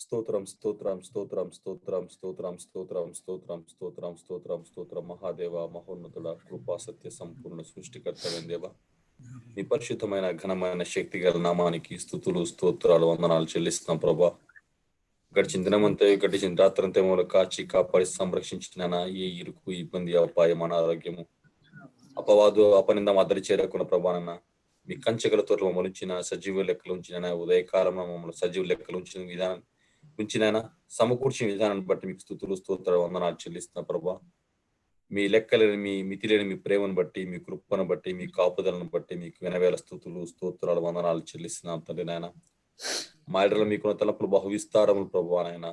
స్తోత్రం స్తోత్రం స్తోత్రం స్తోత్రం స్తోత్రం స్తోత్రం స్తోత్రం స్తోత్రం స్తోత్రం స్తోత్రం మహాదేవ మహోన్నతుడ కృపా సత్య సంపూర్ణ సృష్టికర్తమైన దేవ నీ పరిశుద్ధమైన ఘనమైన శక్తి గల నామానికి స్తుతులు స్తోత్రాలు వందనాలు చెల్లిస్తున్నాం ప్రభా. గడిచిన దినమంతా గడిచిన రాత్రంతా మూల కాచి కాపాడి సంరక్షించిన ఏ ఇరుకు ఇబ్బంది అపాయం అనారోగ్యము అపవాదు అపనిందం అద్దరి చేరకున్న ప్రభానన్న మీ కంచెగల తోటలో మొలించిన సజీవ లెక్కలు ఉంచిన ఉదయకాలంలో మమ్మల్ని సజీవ లెక్కలు ఉంచిన విధానం ఉంచినైనా సమకూర్చిన విధానాన్ని బట్టి మీకు స్తుతులు స్తోత్రాలు వందనాలు చెల్లిస్తున్న ప్రభా. మీ లెక్కలేని మీ మితిలేని మీ ప్రేమను బట్టి మీ కృపను బట్టి మీ కాపుదలను బట్టి మీకు వినవేల స్తుతులు స్తోత్రాలు వందనాలు చెల్లిస్తున్నాం తండ్రి నాయన. మా ఇళ్ళలో మీకున్న తలపులు బహు విస్తారములు ప్రభా నాయన.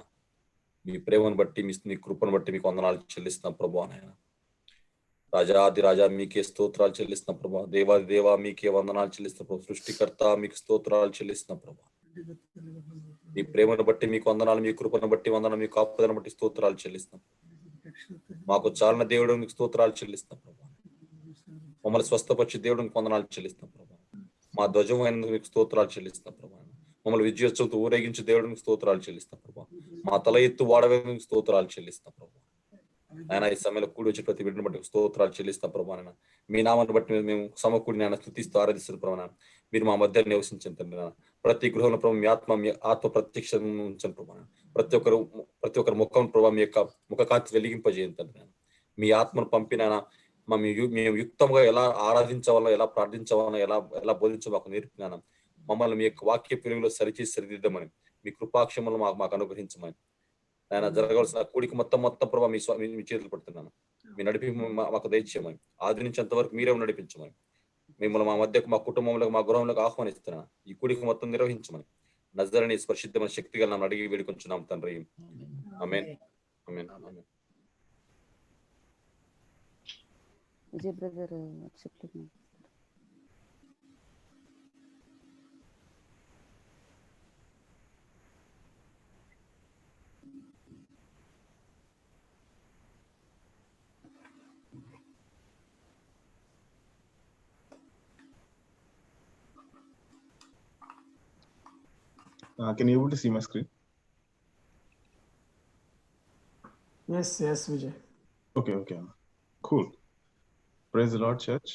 మీ ప్రేమను బట్టి మీ కృపను బట్టి మీకు వందనాలు చెల్లిస్తున్నాం ప్రభా నాయన. రాజాది రాజా మీకే స్తోత్రాలు చెల్లిస్తున్న ప్రభా. దేవాది దేవా మీకే వందనాలు చెల్లిస్తున్న ప్రభా. సృష్టికర్త మీకు స్తోత్రాలు చెల్లిస్తున్న ప్రభా. మీ ప్రేమను బట్టి మీకు వందనాలు, మీ కృపను బట్టి వందనాలు, మీ కాపుదలను బట్టి స్తోత్రాలు చెల్లిస్తున్నాం. మాకు చాలిన దేవుడు మీకు స్తోత్రాలు చెల్లిస్తున్నాం ప్రభా. మమ్మల్ని స్వస్థపరిచి దేవుడికి వందనాలు చెల్లిస్తున్నాం ప్రభా. మా ధ్వజం అయినందుకు మీకు స్తోత్రాలు చెల్లిస్తున్నాం ప్రభా. మమ్మల్ని విజయోత్సవంతో ఊరేగించి దేవుడికి స్తోత్రాలు చెల్లిస్తున్నాం ప్రభా. మా తల ఎత్తు వాడవేందుకు స్తోత్రాలు చెల్లిస్తున్నాం ప్రభా. ఆయన ఈ సమయంలో కూడి వచ్చి ప్రతి బిడ్డను బట్టి స్తోత్రాలు చెల్లిస్తాం ప్రభా. మీ నామాన్ని బట్టి మేము సమకూడి నేను స్తుతిస్తూ ఆరాధిస్తున్న ప్రభా. మీరు మా మధ్య నివసించండి తండ్రి. ప్రతి గృహంలో ప్రభావ మీ ఆత్మ ప్రత్యక్ష ఉంచండి ప్రభా. ప్రతి ఒక్కరి ముఖం ప్రభావ మీ యొక్క ముఖకాంతి వెలిగింపజేయండి తండ్రి. మీ ఆత్మను పంపినైనా మేము యుక్తంగా ఎలా ఆరాధించవాలో, ఎలా ప్రార్థించవాలో, ఎలా బోధించో మాకు నేర్పినాను. మమ్మల్ని మీ యొక్క వాక్య పిలుగులో సరిచేసి సరిదిద్దామని మీ కృపాక్షములు మాకు అనుగ్రహించమని ఆయన జరగవలసిన కూడికి మొత్తం ప్రభావ మీ చేతులు పడుతున్నాను. మీ నడిపి మాకు దయచేయమని, ఆదరించేంత వరకు మీరే నడిపించమని, మిమ్మల్ని మా మధ్యకు మా కుటుంబంలో మా గృహంలోకి ఆహ్వానిస్తున్నాను. ఈ కూడికి మొత్తం నిర్వహించమని నజరేయుని స్పర్శిద్దమైన శక్తి గల నన్ను అడిగి వేడుకొంచున్నాం తండ్రి. ఆమేన్ ఆమేన్ ఆమేన్. విజయ్ బ్రదర్ చెప్తున్నాను. Can you able to see my screen? Yes, Vijay. Okay. Cool. Praise the Lord, church.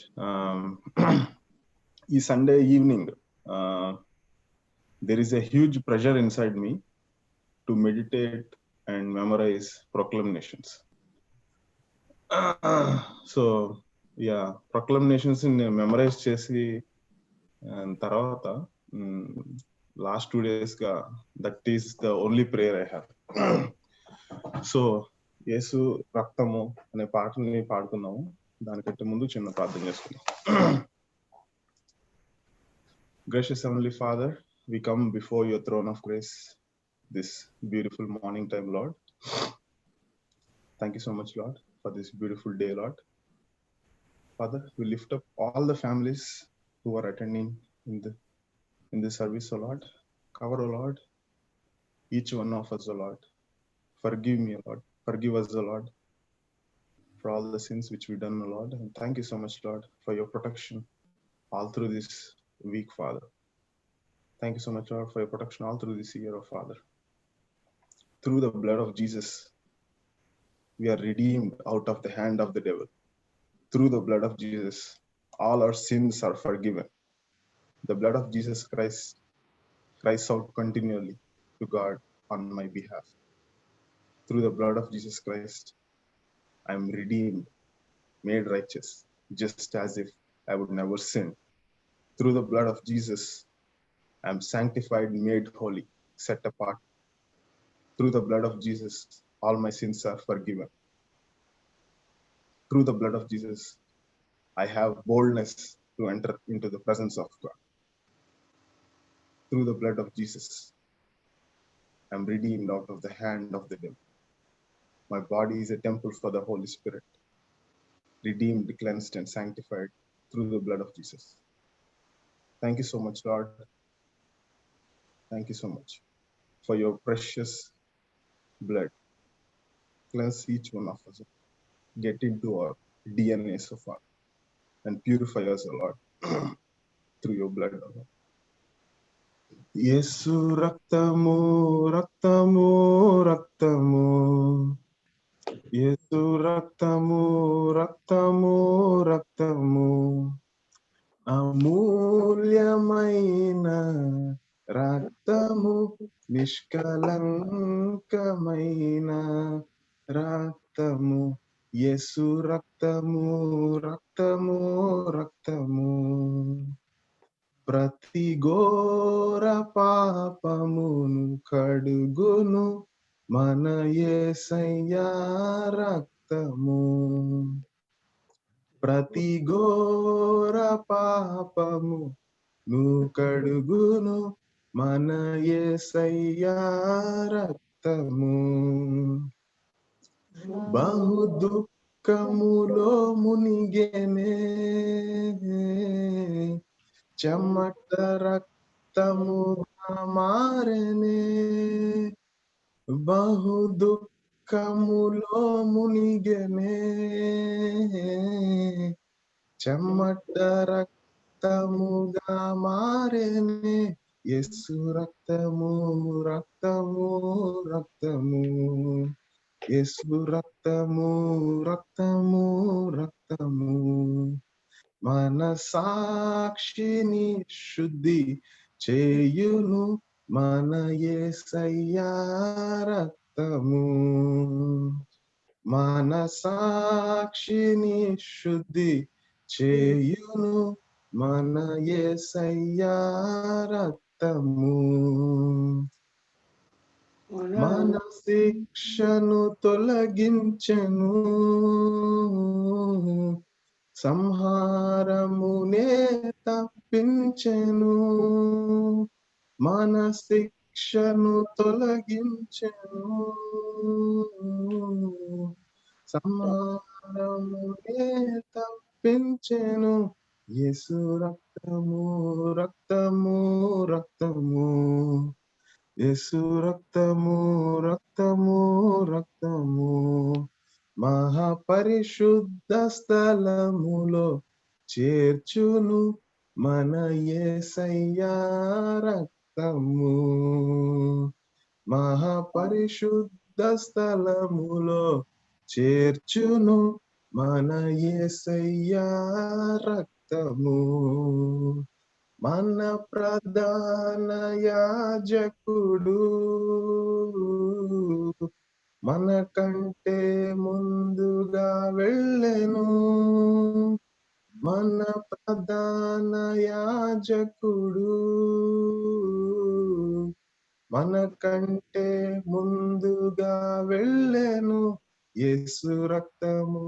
This Sunday evening, there is a huge pressure inside me to meditate and memorize proclamations. So, yeah, proclamations in memorize chesi tarvata last 2 days ga that is the only prayer I have. So యేసు రక్తము అనే పాటని పాడుకున్నాము. దానికంటే ముందు చిన్న ప్రార్థన చేసుకున్నాం. Gracious Heavenly Father, we come before your throne of grace this beautiful morning time, Lord. Thank you so much, Lord, for this beautiful day, Lord. Father, we lift up all the families who are attending in this service, O Lord. Cover, O Lord, each one of us, O Lord. Forgive me, O Lord. Forgive us, O Lord, for all the sins which we've done, O Lord. And thank you so much, Lord, for your protection all through this week, Father. Thank you so much, Lord, for your protection all through this year, O Father. Through the blood of Jesus, we are redeemed out of the hand of the devil. Through the blood of Jesus, all our sins are forgiven. The blood of Jesus Christ cries out continually to God on my behalf. Through the blood of Jesus Christ, I am redeemed, made righteous, just as if I would never sin. Through the blood of Jesus, I am sanctified, made holy, set apart. Through the blood of Jesus, all my sins are forgiven. Through the blood of Jesus, I have boldness to enter into the presence of God. Through the blood of Jesus, I am redeemed out of the hand of the devil. My body is a temple for the Holy Spirit, redeemed, cleansed, and sanctified through the blood of Jesus. Thank you so much, Lord. Thank you so much for your precious blood. Cleanse each one of us. Get into our DNA so far and purify us, O Lord, through your blood, O Lord. యేసు రక్తము రక్తము రక్తము, యేసు రక్తము రక్తము రక్తము, అమూల్యమైన రక్తము, నిష్కలంకమైన రక్తము, యేసు రక్తము రక్తము రక్తము, ప్రతి ఘోర పాపమును కడుగును మన యేసయ్యా రక్తము, ప్రతి ఘోర పాపము ను కడుగును మన యేసయ్యా రక్తము, బహు దుఃఖములో మునిగెనే చెమట రక్తముగా మారెనే, బహు దుఃఖములో మునిగెనే చెమట రక్తముగా మారెనే, యేసు రక్తము రక్తము రక్తము, యేసు రక్తము రక్తము రక్తము, మన సాక్షిని శుద్ధి చేయును మన యేసయ్యా రక్తము, మన సాక్షిని శుద్ధి చేయును మన యేసయ్యా రక్తము, మన శిక్షను తొలగించెను, సంహారమునే తప్పించెను, మన శిక్షను తొలగించెను, సంహారమునే తప్పించెను, యేసు రక్తము రక్తము రక్తము, యేసు రక్తము రక్తము రక్తము, మహాపరిశుద్ధ స్థలములో చేర్చును మన యేసయ్యా రక్తము, మహాపరిశుద్ధ స్థలములో చేర్చును మన యేసయ్యా రక్తము, మన ప్రధాన యాజకుడు మన కంటే ముందుగా వెళ్ళెను, మన ప్రధాన యాజకుడు మన కంటే ముందుగా వెళ్ళెను, యేసు రక్తము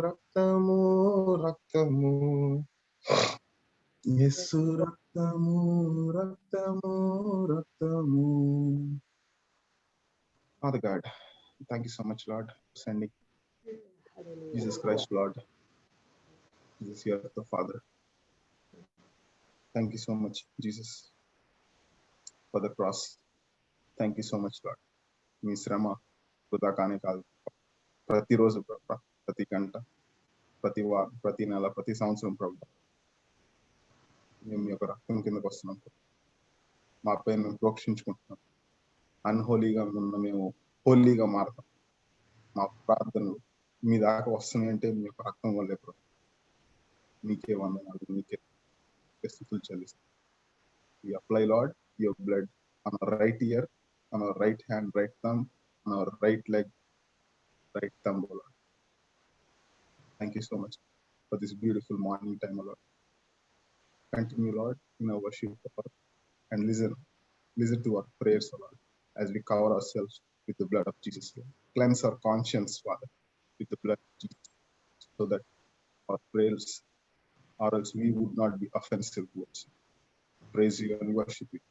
రక్తము రక్తము, యేసు రక్తము రక్తము రక్తము. Father God, thank you so much, Lord, for sending Jesus Christ, Lord. Jesus, you are the Father. Thank you so much, Jesus, for the cross. Thank you so much, Lord. మీ శ్రమ వృధా కానే కాదు. ప్రతిరోజు ప్రభు, ప్రతి గంట, ప్రతి వారం, ప్రతి నెల, ప్రతి సంవత్సరం ప్రభు, మేము మీ యొక్క రక్తం కిందకు వస్తున్నాం. మాపై మేము ప్రోక్షించుకుంటున్నాం. అన్హోలీగా ఉన్న మేము హోలీగా మారుతాం. మా ప్రార్థనలు మీ దాకా వస్తున్నాయంటే మీ యొక్క రక్తం వల్లే ప్రభు. మీకే వందనాలు, మీకే స్తుతులు చెల్లిస్తాం. We apply, Lord, your blood on our right ear, on our right hand, right thumb, on our right leg, right thumb, O Lord. Thank you so much for this beautiful morning time, O Lord. Continue, Lord, in our worship, Lord, and listen to our prayers, O Lord, as we cover ourselves with the blood of Jesus, Lord. Cleanse our conscience, Father, with the blood of Jesus, so that our prayers, or else we would not be offensive towards you. Praise you and worship you.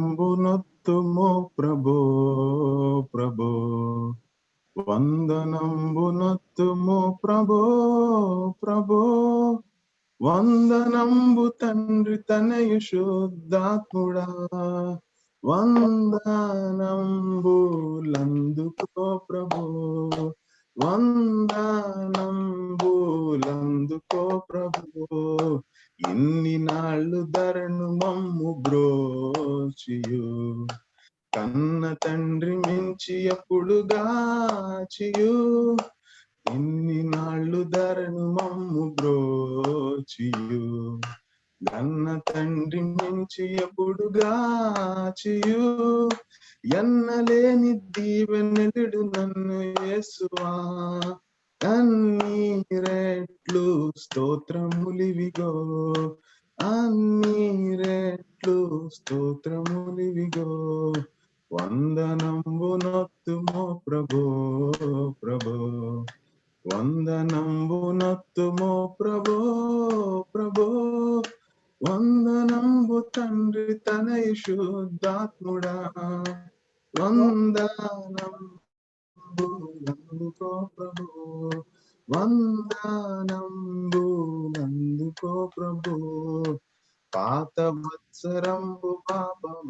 వందనంబునొత్తుమో ప్రభో ప్రభో, వందనంబునొత్తుమో ప్రభో ప్రభో, వందనంబు తండ్రి తనయు శుద్ధాత్ముడా, వందనంబులందుకో ప్రభో, వందనంబులందుకో ప్రభో, ఇన్ని నాళ్ళు ధరను మమ్ము బ్రోచియు కన్న తండ్రి మించి ఎప్పుడు గాచియు ఇన్ని నాళ్ళు ధరను మమ్ము బ్రోచియు కన్న తండ్రి మించి ఎప్పుడు గాచియు ఎన్నలేని దీవెనెడు నన్ను యేసువా అన్ని రెట్లు స్తోత్రములివిగో అన్ని రెట్లు స్తోత్రములివిగో వందనంబునొత్తుమో ప్రభో ప్రభో వందనంబునొత్తుమో ప్రభో ప్రభో వందనంబు తండ్రి తనయ శుద్ధాత్ముడా వందనంబులందుకో ప్రభు వందనంబులందుకో ప్రభు పాత వత్సరంబు పాపమంతయు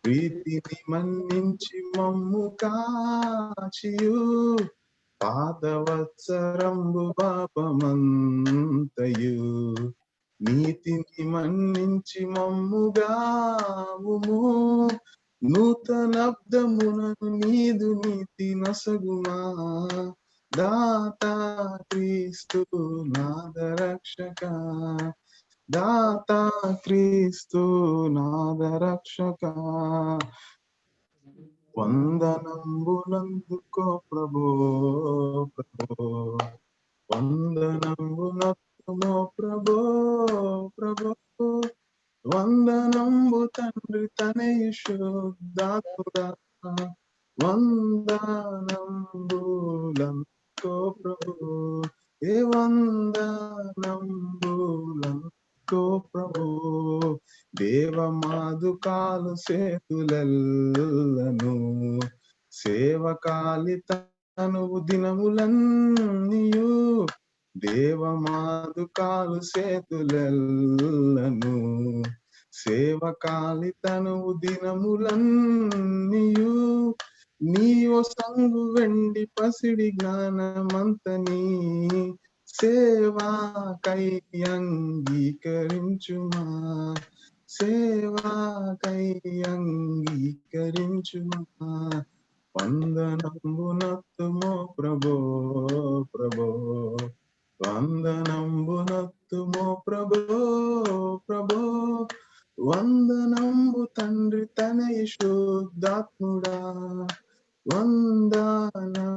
ప్రీతిని మన్నించి మమ్ము కాచియు పాత వత్సరంబు పాపమంతయు నీతిని మన్నించి మమ్ముగావుము నూతనబ్దమునను నీదు నీతి నొసగుమా దాతా క్రీస్తు నాదరక్షక దాతా క్రీస్తు నాదరక్షక వందనంబులందుకో ప్రభో ప్రభో వందనంబునొత్తుమో ప్రభో ప్రభో వందనంబు తండ్రి తనయ శుద్ధాత్ముడా వందనంబులందుకో ప్రభో ఏ వందనంబులందుకో ప్రభో దేవమాదుకాలు సేతులెల్లను సేవకాలి తనువు దినములన్నీయు దేవమాదుకాలు సేతులెల్లను సేవకాలి తనువు దినములన్నీయు నీవు సంగు వెండి పసిడి జ్ఞానమంతని సేవాకై అంగీకరించుమా సేవాకై అంగీకరించుమా వందనంబునొత్తుమో ప్రభో ప్రభో వందనంబునొత్తుమో ప్రభో ప్రభో వందనంబు తండ్రి తనయ శుద్ధాత్ముడా వందనం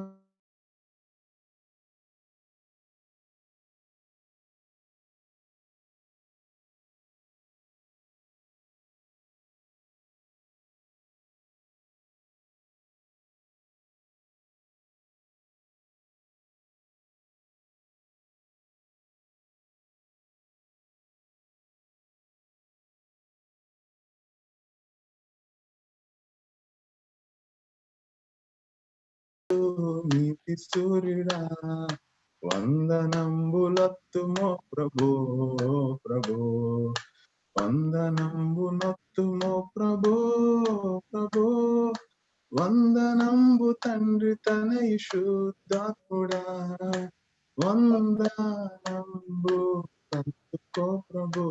నీతి సూర్యుడా వందనంబులొత్తుమో ప్రభో ప్రభో వందనంబునొత్తుమో ప్రభో ప్రభో వందనంబు తండ్రి తనయ శుద్ధాత్ముడా వందనంబులందుకో ప్రభో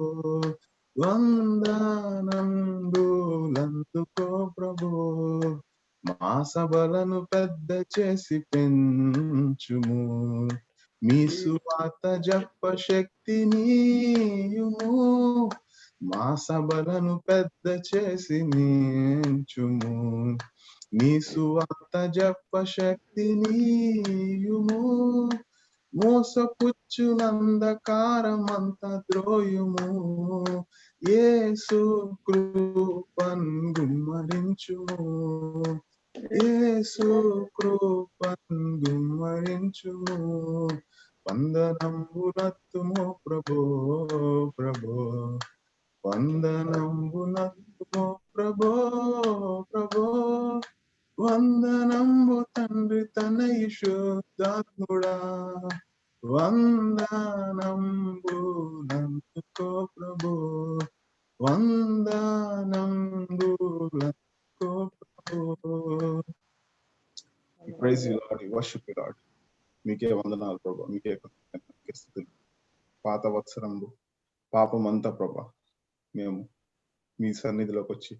వందనంబులందుకో ప్రభో మా సభలను పెద్ద చేసి పెంచుము మీ సువార్త జప శక్తినియుము మా సభలను పెద్ద చేసి నించుము మీ సువార్త జప శక్తినియుము మోసపుచ్చునందకారమంత ద్రోయుము యేసు కృపన్ గుమ్మరించుము యేసు కృపన్ గుమ్మరించుము వందనంబునొత్తుమో ప్రభో ప్రభో వందనంబునొత్తుమో ప్రభో ప్రభో వందనంబు తండ్రి తనయ శుద్ధాత్ముడా వందనంబులందుకో ప్రభో వందనంబులందుకో ప్రభో. We praise you, Lord. We worship you, Lord. మీకే వందనాలు ప్రభు, మీకే స్తుతులు. పాత వత్సరములు పాపమంతా ప్రభా మేము మీ సన్నిధిలోకి వచ్చి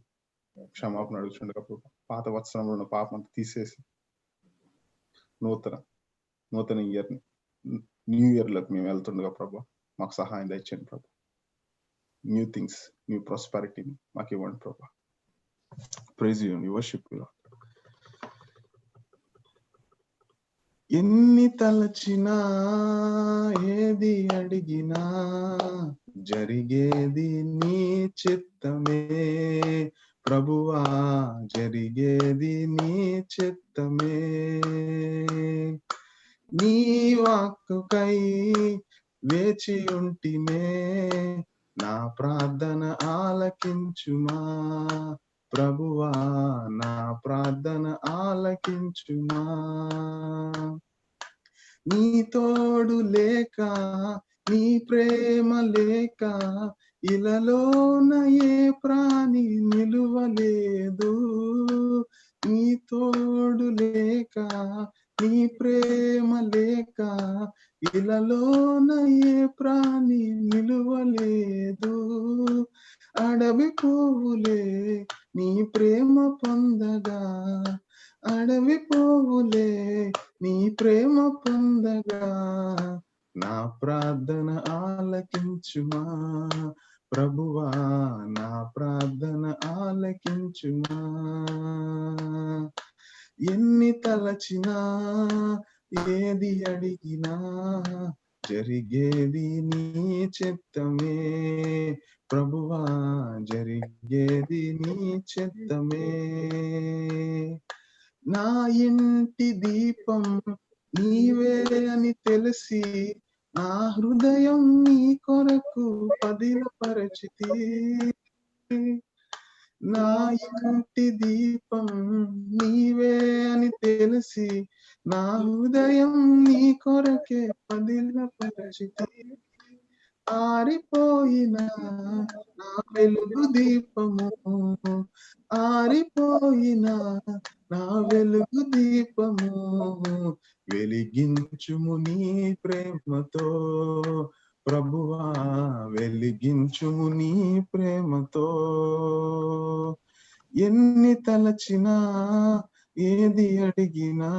క్షమాపణ అడుగుతుండగా ప్రభా పాత వత్సరంలో ఉన్న పాపం అంతా తీసేసి నూతన ఇయర్ న్యూ ఇయర్లకు మేము వెళ్తుండగా ప్రభా మాకు సహాయం దయచేయండి ప్రభా. న్యూ థింగ్స్, న్యూ ప్రాస్పారిటీని మాకు ఇవ్వండి ప్రభా. Praise you and worship you. ఎన్ని తలచినా ఏది అడిగినా జరిగేది నీ చిత్తమే ప్రభువా, జరిగేది నీ చిత్తమే. నీ వాక్కుకై వేచి ఉంటినే, నా ప్రార్థన ఆలకించుమా ప్రభువా, నా ప్రార్థన ఆలకించుమా. నీ తోడు లేక, నీ ప్రేమ లేక ఇలలోన ఏ ప్రాణి నిలువలేదు. నీ తోడు లేక, నీ ప్రేమ లేక ఇలలోన ఏ ప్రాణి నిలువలేదు. అడవి పువ్వులే నీ ప్రేమ పొందగా, అడవి పువ్వులే నీ ప్రేమ పొందగా, నా ప్రార్థన ఆలకించుమా ప్రభువా, నా ప్రార్థన ఆలకించుమా. ఎన్ని తలచినా ఏది అడిగినా జరిగేది నీ చిత్తమే ప్రభువా, జరిగేది నీ చిత్తమే. నా ఇంటి దీపం నీవే అని తెలిసి, నా హృదయం నీ కొరకు పదిలపరచితి. నా ఇంటి దీపం నీవే అని తెలిసి, నా హృదయం నీ కొరకే పదిలపరచితి. ఆరిపోయిన నా వెలుగు దీపము, ఆరిపోయిన నా వెలుగు దీపము, వెలిగించుము నీ ప్రేమతో ప్రభువా, వెలిగించుము నీ ప్రేమతో. ఎన్ని తలచినా ఏది అడిగినా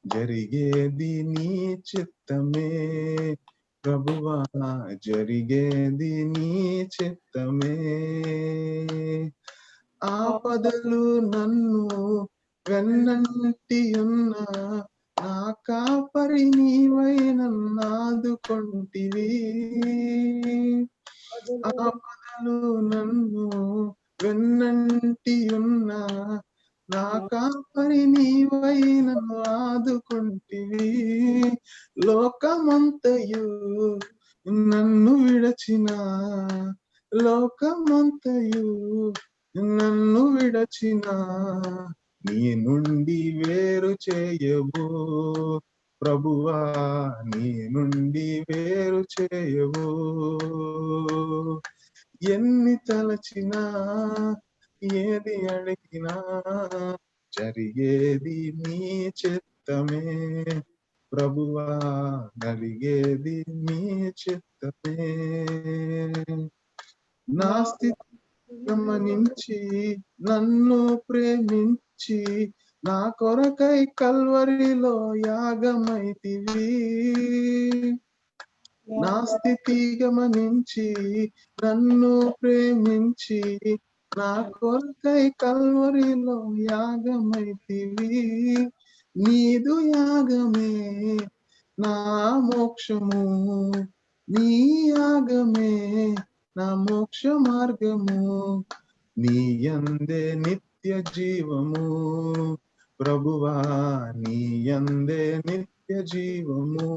జరిగేది నీ చిత్తమే ప్రభువా, జరిగేది నీ చిత్తమే. ఆపదలు నన్ను వెన్నంటి ఉన్న నా కాపరి నీవై నన్నాదుకొంటివి. ఆపదలు నన్ను వెన్నంటి ఉన్న నా కాపరి నీవై నన్ను ఆదుకొంటివి. లోకమంతయు నన్ను విడచిన, లోకమంతయు నన్ను విడచిన, నీ నుండి వేరు చేయవు ప్రభువా, నీ నుండి వేరు చేయవు. ఎన్ని తలచినా ఏది అడిగినా జరిగేది నీ చిత్తమే ప్రభువా, జరిగేది నీ చిత్తమే. నా స్థితి గమనించి నన్ను ప్రేమించి, నా కొరకై కల్వరిలో యాగమైతివి. నా స్థితి గమనించి నన్ను ప్రేమించి, నా కొరకై కల్వరిలో యాగమైతివి. నీదు యాగమే నా మోక్షము, నీ యాగమే నా మోక్ష మార్గము, నీ యందే నిత్య జీవము ప్రభువా, నీ యందే నిత్య జీవము.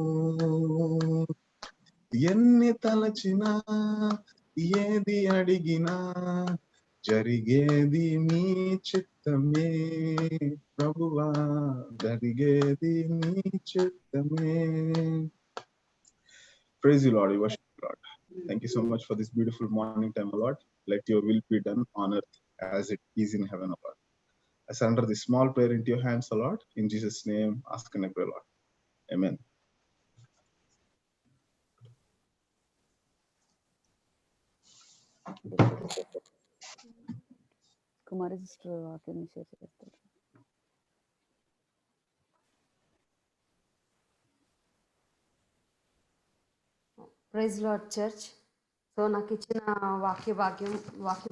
ఎన్ని తలచినా ఏది అడిగినా జరిగేది నీ చిత్తమే ప్రభువా, జరిగేది నీ చిత్తమే. Praise you, Lord. We worship you, Lord. Thank you so much for this beautiful morning time, Lord. Let your will be done on earth as it is in heaven, Lord. I surrender this small prayer into your hands, Lord. In Jesus' name, ask and I pray, Lord. Amen. Kumari sister వాక్యం share చేస్తారు. Praise Lord church. So నాకు ఇచ్చిన వాక్య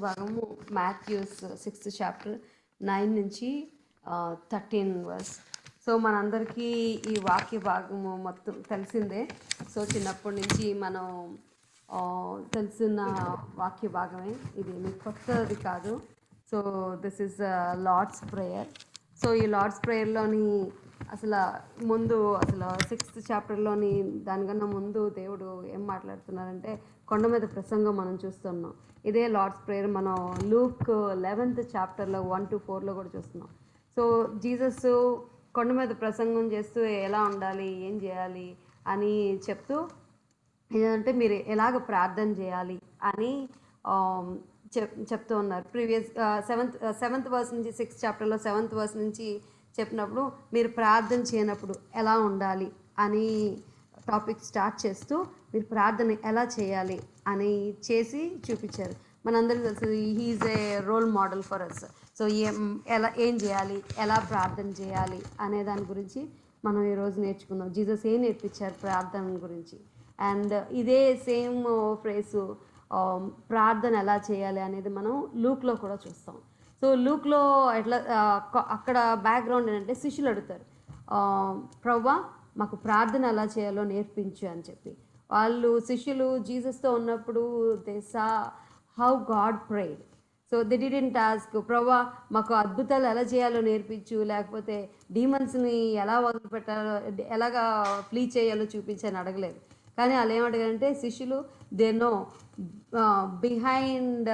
భాగము Mathews 6th chapter 9 నుంచి 13 verse. So మనందరికీ ఈ వాక్య భాగము మొత్తం తెలిసిందే. సో చిన్నప్పటి నుంచి మనం తెలిసిన వాక్య భాగమే, ఇది మీకు కొత్తది కాదు. So this is Lord's prayer. So ఈ లార్డ్స్ ప్రేయర్లోని అసలు 6th చాప్టర్లోని దానికన్నా ముందు దేవుడు ఏం మాట్లాడుతున్నారంటే కొండ మీద ప్రసంగం మనం చూస్తున్నాం. ఇదే లార్డ్స్ ప్రేయర్ మనం లూక్ 11th చాప్టర్లో 1 to 4లో కూడా చూస్తున్నాం. సో జీసస్ కొండ మీద ప్రసంగం చేస్తూ ఎలా ఉండాలి, ఏం చేయాలి అని చెప్తూ ఏంటంటే మీరు ఎలాగ ప్రార్థన చేయాలి అని చెప్తూ ఉన్నారు. ప్రీవియస్ 7th verse నుంచి 6th చాప్టర్లో 7th verse నుంచి చెప్పినప్పుడు మీరు ప్రార్థన చేయనప్పుడు ఎలా ఉండాలి అని టాపిక్ స్టార్ట్ చేస్తూ మీరు ప్రార్థన ఎలా చేయాలి అని చేసి చూపించారు. మనందరికీ తెలుసు he is a role model for us. So ఏం చేయాలి, ఎలా ప్రార్థన చేయాలి అనే దాని గురించి మనం ఈరోజు నేర్చుకుందాం. జీసస్ ఏం నేర్పించారు ప్రార్థన గురించి. అండ్ ఇదే సేమ్ ఫ్రేసు ప్రార్థన ఎలా చేయాలి అనేది మనం లూక్లో కూడా చూస్తాం. సో లూక్లో ఎట్లా అక్కడ బ్యాక్గ్రౌండ్ ఏంటంటే శిష్యులు అడుగుతారు, ప్రవ్వా మాకు ప్రార్థన ఎలా చేయాలో నేర్పించు అని చెప్పి. వాళ్ళు శిష్యులు జీసస్తో ఉన్నప్పుడు they saw how God prayed. So they didn't ask ప్రవ్వా మాకు అద్భుతాలు ఎలా చేయాలో నేర్పించు, లేకపోతే డీమన్స్ని ఎలా వదిలిపెట్టాలో, ఎలాగా ఫ్లీ చేయాలో చూపించని అడగలేదు. కానీ వాళ్ళు ఏమడిగారంటే శిష్యులు దే నో బిహైండ్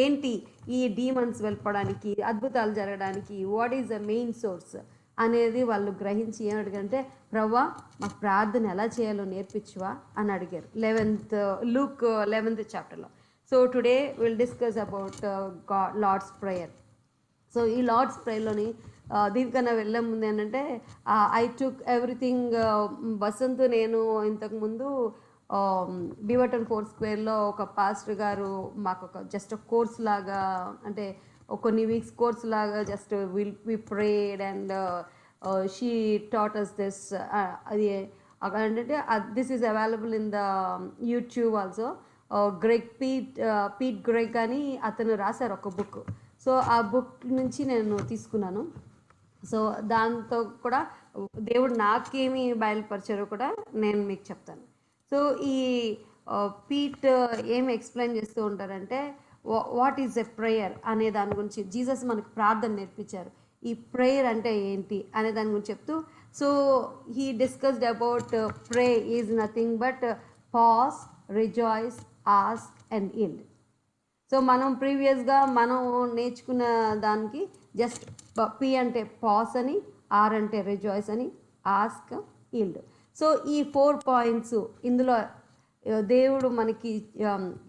ఏంటి ఈ డీమన్స్ వెళ్ళిపోవడానికి, అద్భుతాలు జరగడానికి what is the main source అనేది వాళ్ళు గ్రహించి ఏమడిగారంటే ప్రవ్వా మాకు ప్రార్థన ఎలా చేయాలో నేర్పించువా అని అడిగారు. లూక్ 11th చాప్టర్లో. So today will discuss about Lord's prayer. So ఈ లార్డ్స్ ప్రేయర్లోని దీనికన్నా వెళ్ళే ముందు ఏంటంటే ఐ టుక్ ఎవ్రీథింగ్. వసంత్ నేను ఇంతకుముందు బీవర్టన్ 4 Squareలో ఒక పాస్టర్ గారు మాకు ఒక జస్ట్ కోర్స్ లాగా, అంటే కొన్ని వీక్స్ కోర్స్ లాగా just we prayed and she taught us this. అది ఏంటంటే this is available in the YouTube also. Pete Greig అని అతను రాశారు ఒక బుక్. సో ఆ బుక్ నుంచి నేను తీసుకున్నాను. సో దాంతో కూడా దేవుడు నాకేమి బయలుపరిచారో కూడా నేను మీకు చెప్తాను. సో ఈ పీట్ ఏమి ఎక్స్ప్లెయిన్ చేస్తూ ఉంటారంటే వాట్ ఈజ్ ఎ ప్రేయర్ అనే దాని గురించి జీసస్ మనకు ప్రార్థన నేర్పించారు. ఈ ప్రేయర్ అంటే ఏంటి అనే దాని గురించి చెప్తూ, so he discussed about pray is nothing but pass, rejoice, ask and yield. So మనం ప్రీవియస్గా మనం నేర్చుకున్న దానికి జస్ట్ పి అంటే పాస్ అని, ఆర్ అంటే రిజాయిస్ అని, ఆస్క్, ఈల్డ్. సో ఈ 4 points ఇందులో దేవుడు మనకి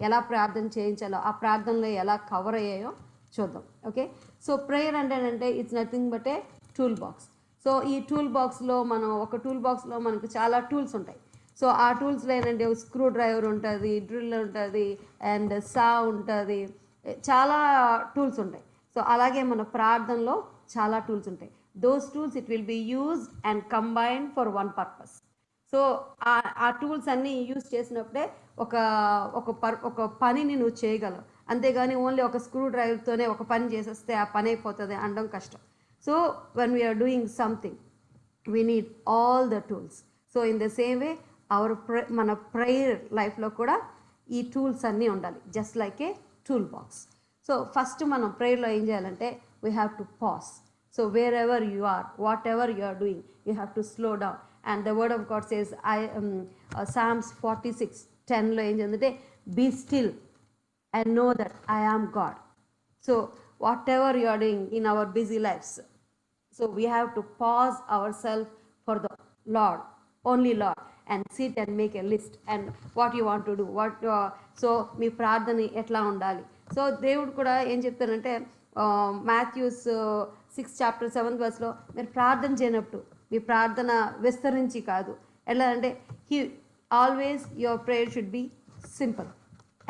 ఎలా ప్రార్థన చేయించాలో, ఆ ప్రార్థనలో ఎలా కవర్ అయ్యాయో చూద్దాం. ఓకే, సో ప్రేయర్ అంటే it's nothing but A tool box. So ఈ టూల్ బాక్స్లో ఒక టూల్ బాక్స్లో మనకు చాలా టూల్స్ ఉంటాయి. సో ఆ టూల్స్లో ఏంటంటే స్క్రూ డ్రైవర్ ఉంటుంది, డ్రిల్ ఉంటుంది, అండ్ సా ఉంటుంది, చాలా టూల్స్ ఉంటాయి. సో అలాగే మన ప్రార్థనలో చాలా టూల్స్ ఉంటాయి. Those tools it will be use and combined for one purpose. So ఆ టూల్స్ అన్నీ యూజ్ చేసినప్పుడే ఒక పనిని నువ్వు చేయగలవు. అంతేగాని ఓన్లీ ఒక స్క్రూ డ్రైవర్తోనే ఒక పని చేసేస్తే ఆ పని అయిపోతుంది అనడం కష్టం. So when we are doing something we need all the tools. So in the same way మన ప్రేయర్ లైఫ్లో కూడా ఈ టూల్స్ అన్నీ ఉండాలి, just like a tool box. So first మనం ప్రేయర్లో ఏం చేయాలంటే we have to pause. So wherever you are, whatever you are doing, you have to slow down. And the word of God says, Psalms 46:10 ఏం చెందంటే be still and know that I am God. So whatever you are doing in our busy lives, so we have to pause ourselves for the Lord, only Lord, and sit and make a list and what you want to do, so మీ ప్రార్థన ఎట్లా ఉండాలి. So దేవుడు కూడా ఏం చెప్తారంటే Mathews 6th chapter 7th verse మీరు ప్రార్థన చేయనప్పుడు మీ ప్రార్థన విస్తరించి కాదు, ఎలా అంటే always your prayer should be simple.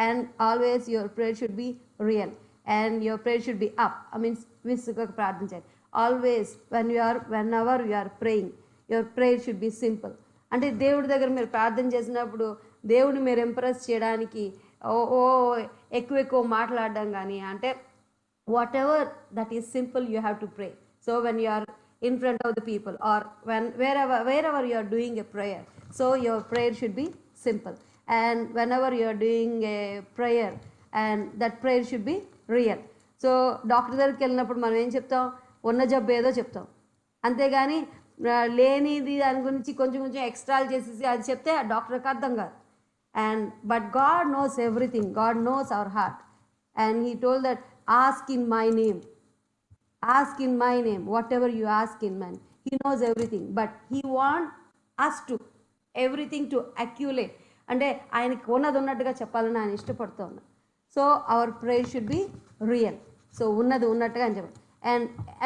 and always your prayer should be real, and your prayer should be up. I mean, విసుగక ప్రార్థించాలి. Always whenever you are praying, your prayer should be simple. అంటే దేవుడి దగ్గర మీరు ప్రార్థన చేసినప్పుడు దేవుడిని మీరు impress చేయడానికి ఓ ఎక్కువ మాట్లాడడం కానీ, అంటే whatever that is simple, you have to pray. So when you are in front of the people, or wherever you are doing a prayer, so your prayer should be simple. And whenever you are doing a prayer, and that prayer should be real. So doctor దగ్గరికి వెళ్ళినప్పుడు మనం ఏం చెప్తాం? ఉన్న జబ్బు ఏదో చెప్తాం, అంతేగాని లేనిది దాని గురించి కొంచెం ఎక్స్ట్రాలు చేసేసి అది చెప్తే ఆ డాక్టర్కి అర్థం కాదు. And but God knows everything. God knows our heart, and He told that ask in my name, ask in my name, whatever you ask in man. He knows everything, but He wants us to everything to accumulate. అంటే ఆయనకి ఉన్నది ఉన్నట్టుగా చెప్పాలని ఆయన ఇష్టపడుతూ ఉన్నారు. So our prayer should be real. So ఉన్నది ఉన్నట్టుగా అని చెప్పాలి.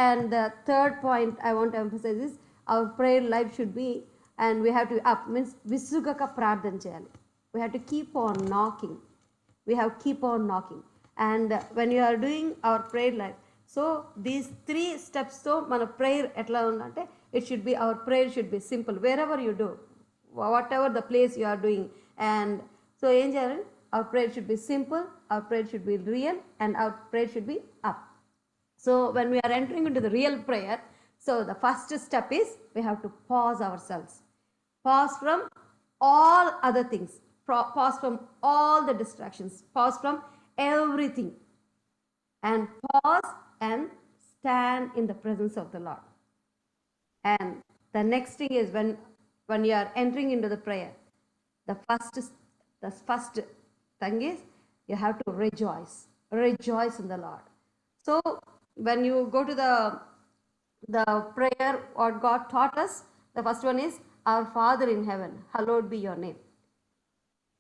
And the third point I want emphasize is our prayer life should be, and we have to up means విసుగక ప్రార్థన చేయాలి. We have to keep on knocking. We have keep on knocking. And when you are doing our prayer life, so these 3 steps to mana prayer etla undante, it should be, our prayer should be simple wherever you do, whatever the place you are doing. And so em cheyali, our prayer should be simple, our prayer should be real, and our prayer should be up. So when we are entering into the real prayer, so the first step is we have to pause ourselves, pause from all other things, pause from all the distractions, pause from everything, and pause and stand in the presence of the Lord. And the next thing is when you are entering into the prayer, the first thing is you have to rejoice in the Lord. So when you go to the prayer what God taught us, the first one is our Father in heaven, hallowed be your name.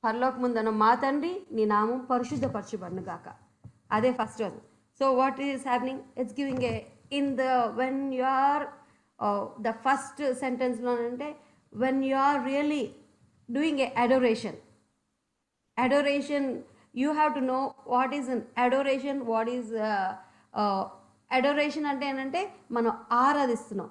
పరలోకముందున్న మా తండ్రి నీ నామం పరిశుద్ధపరచబడును గాక. అదే first one. So what is happening? It's giving a in the when you are the first సెంటెన్స్లో అంటే when you are really doing a adoration, you have to know what is an adoration. What is adoration అంటే ఏంటంటే మనం ఆరాధిస్తున్నాం.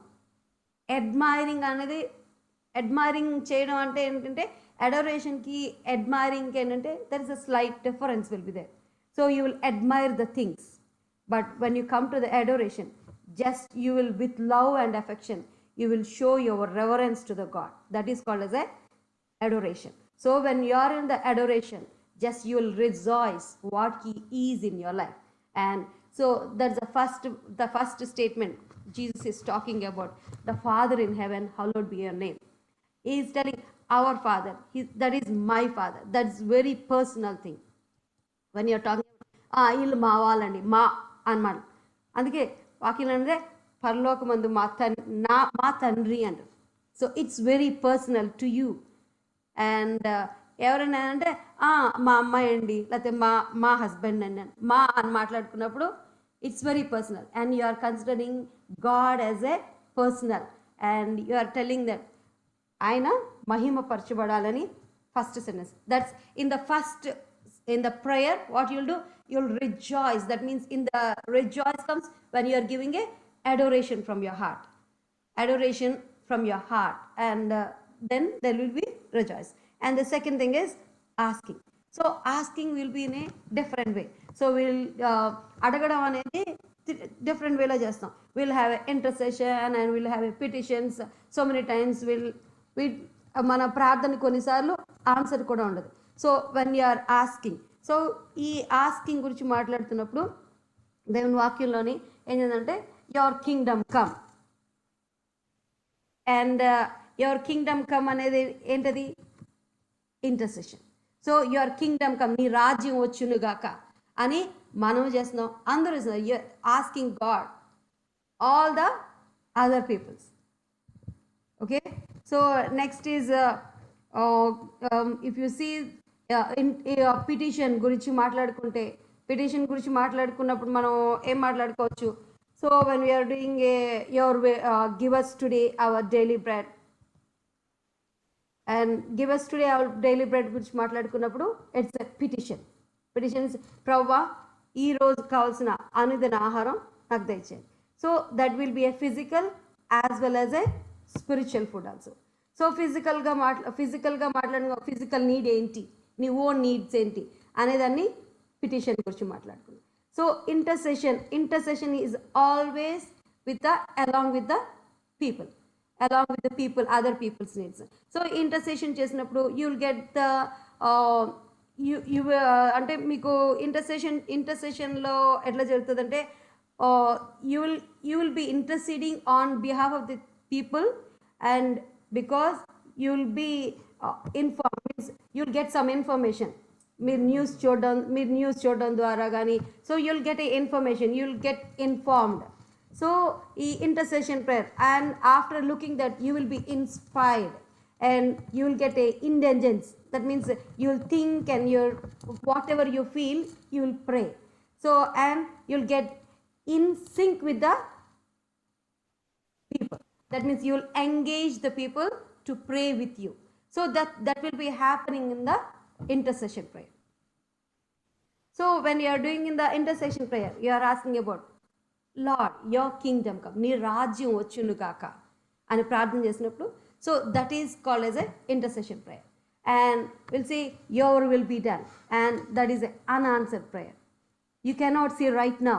Admiring చేయడం అంటే ఏంటంటే, అడోరేషన్కి అడ్మైరింగ్కి ఏంటంటే there is a slight difference will be there. So you will admire the things, but when you come to the adoration, just you will with love and affection you will show your reverence to the God. That is called as a adoration. So when you are in the adoration, just you will rejoice what He is in your life. And so that's the first statement Jesus is talking about. The Father in heaven, hallowed be your name. He is telling our Father, that is my Father. That's very personal thing. When you are talking ఇల్లు మా వాళ్ళండి మా అన్నమాట. అందుకే వాక్యం అంటే పరలోకమందు మా తండ్రి అంటారు. So it's very personal to you. And ఎవరైనా అంటే మా అమ్మాయి అండి, లేకపోతే మా హస్బెండ్ అండి మా అని మాట్లాడుకున్నప్పుడు it's very personal. And you are considering God as a personal, and you are telling that ఆయన మహిమపరచబడాలని first sentence. That's in the prayer, what you'll do, you'll rejoice. That means in the rejoice comes when you are giving a adoration from your heart, and then there will be rejoice. And the second thing is asking. So asking will be in a different way. So we'll అడగడం అనేది different way లో చేస్తాం. We'll have a intercession and we'll have a petitions. So many times మన ప్రార్థన కొన్నిసార్లు answer కూడా ఉండదు. So when you are asking, so ఈ ఆస్కింగ్ గురించి మాట్లాడుతున్నప్పుడు దేవుని వాక్యంలోని ఏం చేద్దంటే your kingdom come, and your kingdom come అనేది ఏంటది? Intercession. So your kingdom come, నీ రాజ్యం వచ్చునుగాక అని మనం చేస్తున్నాం. అందరూ asking God, all the other peoples. Okay, so next is if you see petition గురించి మాట్లాడుకున్నప్పుడు మనం ఏం మాట్లాడుకోవచ్చు? So when we are doing give us today our daily bread, and give us today our daily bread గురించి మాట్లాడుకున్నప్పుడు it's a petition. Petitions, ప్రవ్వా ఈ రోజు కావాల్సిన అనుదిన ఆహారం నాకు దయచేయండి. So that will be a physical as well as a spiritual food also. So ఫిజికల్గా మాట్లాడిన ఫిజికల్ నీడ్ ఏంటి, నీ ఓన్ నీడ్స్ ఏంటి అనేదాన్ని పిటిషన్ గురించి మాట్లాడుకున్నాం. So intercession is always with along with the people, other people's needs. So intercession చేసినప్పుడు you will get the అంటే మీకు ఇంటర్సెషన్లో ఎట్లా జరుగుతుందంటే you will be interceding on behalf of the people, and because you will be informed, means you will get some information. మీరు news చూడడం ద్వారా కానీ, so you will get a information, you will get informed. So intercession prayer, and after looking that you will be inspired and you will get a indulgence. That means you will think, and whatever you feel you will pray. So and you will get in sync with the people. That means you will engage the people to pray with you. So that will be happening in the intercession prayer. So when you are doing in the intercession prayer, you are asking about, Lord your kingdom come, నీ రాజ్యం వచ్చును కాక అని ప్రార్థన చేసినప్పుడు, so that is called as a intercession prayer. And will say your will be done, and that is a unanswered prayer. You cannot see right now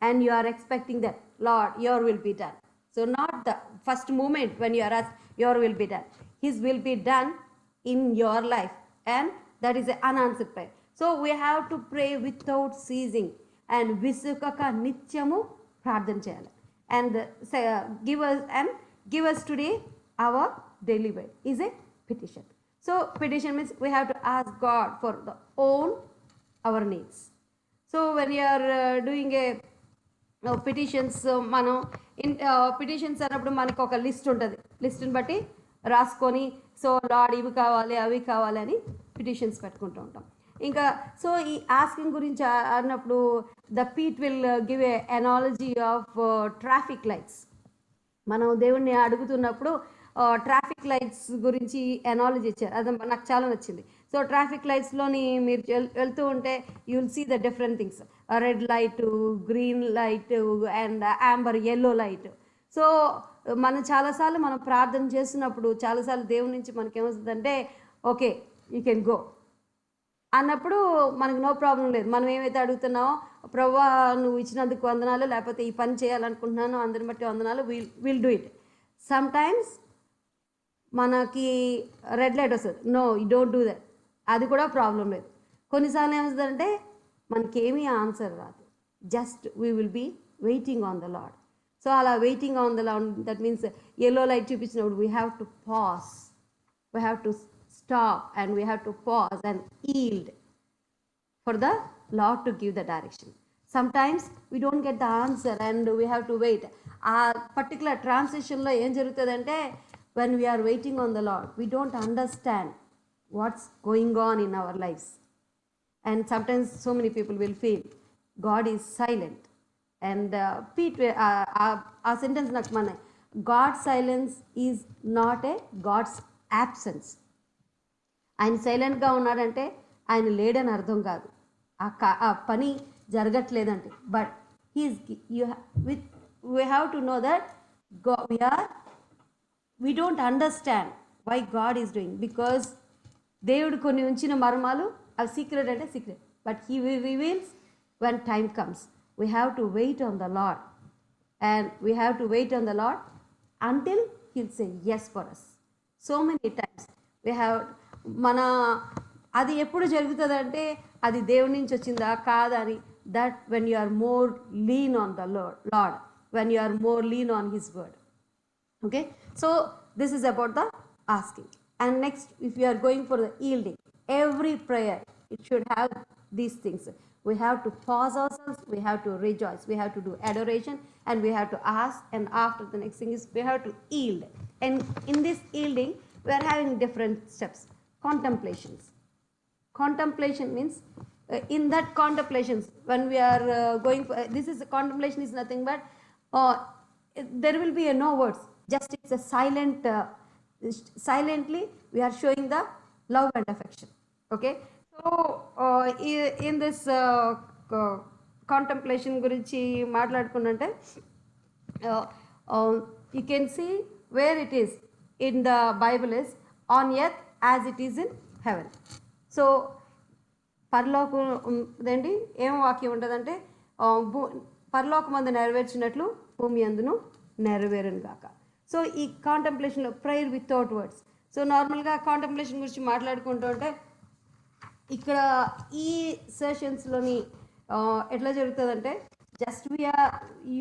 and you are expecting that Lord your will be done. So not the first moment when you are asked your will be done, his will be done in your life, and that is an unanswered prayer. So we have to pray without ceasing and విసుకక నిత్యము ప్రార్థన చేయాలి. And give us today our daily bread is a petition. So petition means we have to ask God for our needs. So when you are doing a petitions, మనం petitions అన్నప్పుడు మనకు ఒక list ఉంటుంది, లిస్ట్ని బట్టి రాసుకొని, సో లార్డ్ ఇవి కావాలి అవి కావాలి అని పిటిషన్స్ పెట్టుకుంటూ ఉంటాం. ఇంకా సో ఈ ఆస్కింగ్ గురించి అన్నప్పుడు the Pete will give a analogy of traffic lights. మనం దేవుణ్ణి అడుగుతున్నప్పుడు ట్రాఫిక్ లైట్స్ గురించి ఎనాలజీ ఇచ్చారు, అది నాకు చాలా నచ్చింది. సో ట్రాఫిక్ లైట్స్లోని మీరు వెళ్తూ ఉంటే you will see the different things, red light, green light, and amber yellow light. So చాలాసార్లు మనం ప్రార్థన చేస్తున్నప్పుడు చాలాసార్లు దేవుని నుంచి మనకేమొస్తుందంటే, ఓకే యూ కెన్ గో అన్నప్పుడు మనకు నో ప్రాబ్లం లేదు. మనం ఏమైతే అడుగుతున్నామో, ప్రభువా నువ్వు ఇచ్చినందుకు వందనాలు, లేకపోతే ఈ పని చేయాలనుకుంటున్నాను అందరిని బట్టి వందనాలు, will do it. Sometimes మనకి రెడ్ లైట్ వస్తుంది, no you don't do that, అది కూడా ప్రాబ్లం లేదు. కొన్నిసార్లు ఏమవుతుందంటే మనకేమీ ఆన్సర్ రాదు, just we will be waiting on the Lord. So అలా waiting on the Lord, that means yellow light చూపించినప్పుడు we have to pause, we have to stop, and we have to pause and yield for the Lord to give the direction. Sometimes we don't get the answer and we have to wait. Our particular transition lo em jarugutadante, when we are waiting on the Lord, we don't understand what's going on in our lives, and sometimes so many people will feel God is silent. And our sentence nak mane, God's silence is not a God's absence. ఆయన సైలెంట్గా ఉన్నాడంటే ఆయన లేడని అర్థం కాదు, ఆ పని జరగట్లేదంటే. But we have to know that we don't understand why God is doing, because దేవుడు కొన్ని ఉంచిన మర్మాలు అవి సీక్రెట్ అంటే secret, but he reveals when time comes. We have to wait on the Lord, and we have to wait on the Lord until he'll say yes for us. So many times we have అది ఎప్పుడు జరుగుతుందంటే అది దేవుడి నుంచి వచ్చిందా కాదా అని, that when you are more lean on the Lord, when you are more lean on his word. Okay, so this is about the asking. And next, if you are going for the yielding, every prayer it should have these things. We have to pause ourselves, we have to rejoice, we have to do adoration, and we have to ask, and after the next thing is we have to yield. And in this yielding we are having different steps. Contemplation means in that contemplations, when we are going for this is contemplation is nothing but there will be no words, just it's a silently we are showing the love and affection. Okay, so in this contemplation గురించి మాట్లాడుకుంటే you can see where it is in the Bible is on earth as it is in heaven. So పరలోకం దండి ఏం వాక్యం ఉంటుందంటే పరలోకమందు నెరవేర్చినట్లు భూమి అందును నెరవేరును గాక. సో ఈ కాంటంప్లేషన్లో ప్రేయర్ వితౌట్ వర్డ్స్. సో నార్మల్గా కాంటంప్లేషన్ గురించి మాట్లాడుకుంటూ ఉంటే ఇక్కడ ఈ సెషన్స్లోని ఎట్లా జరుగుతుందంటే just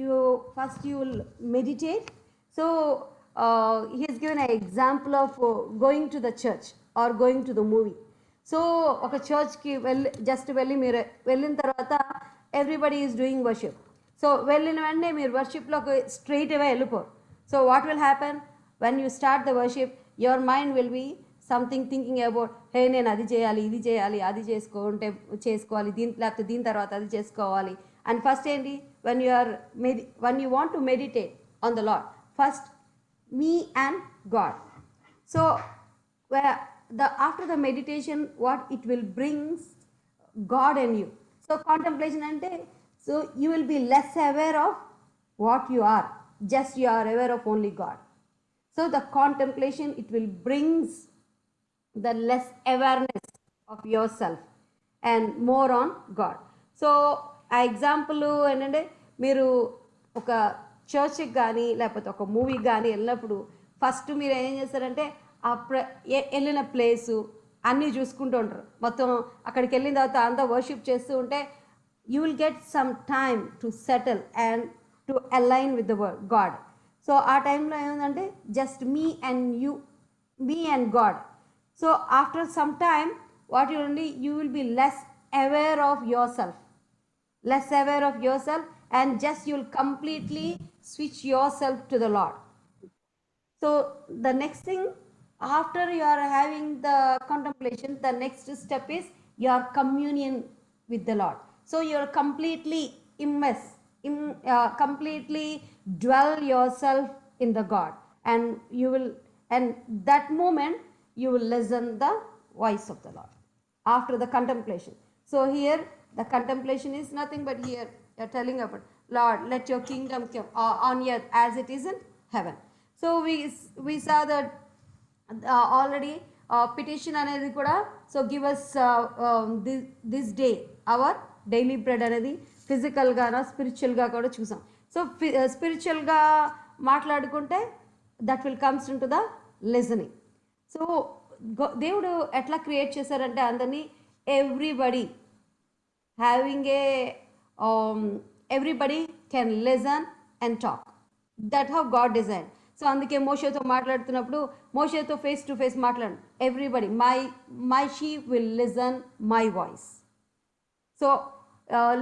you first you will meditate. So he has given an example of going to the church or going to the movie. So ఒక చర్చ్కి వెళ్ళి మీరు వెళ్ళిన తర్వాత everybody is doing worship. So వెళ్ళిన వెంటనే మీరు వర్షిప్లోకి స్ట్రైట్ అవే వెళ్ళిపోరు. So what will happen when you start the worship your mind will be something thinking about hey నేను అది చేయాలి ఇది చేయాలి అది చేసుకోవాలి లేకపోతే దీని తర్వాత అది చేసుకోవాలి. అండ్ ఫస్ట్ ఏంటి when you want to meditate on the Lord, first me and God. So after the meditation what it will brings God in you. So contemplation ante so you will be less aware of what you are, just you are aware of only God. So the contemplation it will brings the less awareness of yourself and more on God. So ఆ example ఏంటంటే మీరు ఒక చర్చ్కి కానీ లేకపోతే ఒక మూవీకి కానీ వెళ్ళినప్పుడు ఫస్ట్ మీరు ఏం చేస్తారంటే వెళ్ళిన ప్లేసు అన్నీ చూసుకుంటూ ఉంటారు. మొత్తం అక్కడికి వెళ్ళిన తర్వాత అంతా వర్షిప్ చేస్తూ ఉంటే you will get some time to settle and to align with the God. So ఆ టైంలో ఏముందంటే just me and God. So after some time what you will be less aware of yourself and just you'll completely switch yourself to the Lord. So the next thing after you are having the contemplation, the next step is your communion with the Lord. So you're completely completely dwell yourself in the God, and that moment you will listen the voice of the Lord after the contemplation. So here the contemplation is nothing but here you're telling about Lord, let your kingdom come on earth as it is in heaven. So we saw that already petition anedi kuda. So give us this day our daily bread anedi physical ga na spiritual ga kuda chusam. So spiritual ga మాట్లాడుకుంటే that will comes into the listening. So దేవుడు ఎట్లా create చేశారంటే అందరినీ everybody can listen and talk. That's how God designed. So అందుకే మోషేతో మాట్లాడుతున్నప్పుడు మోషేతో face to face మాట్లాడు everybody my sheep will listen my voice. So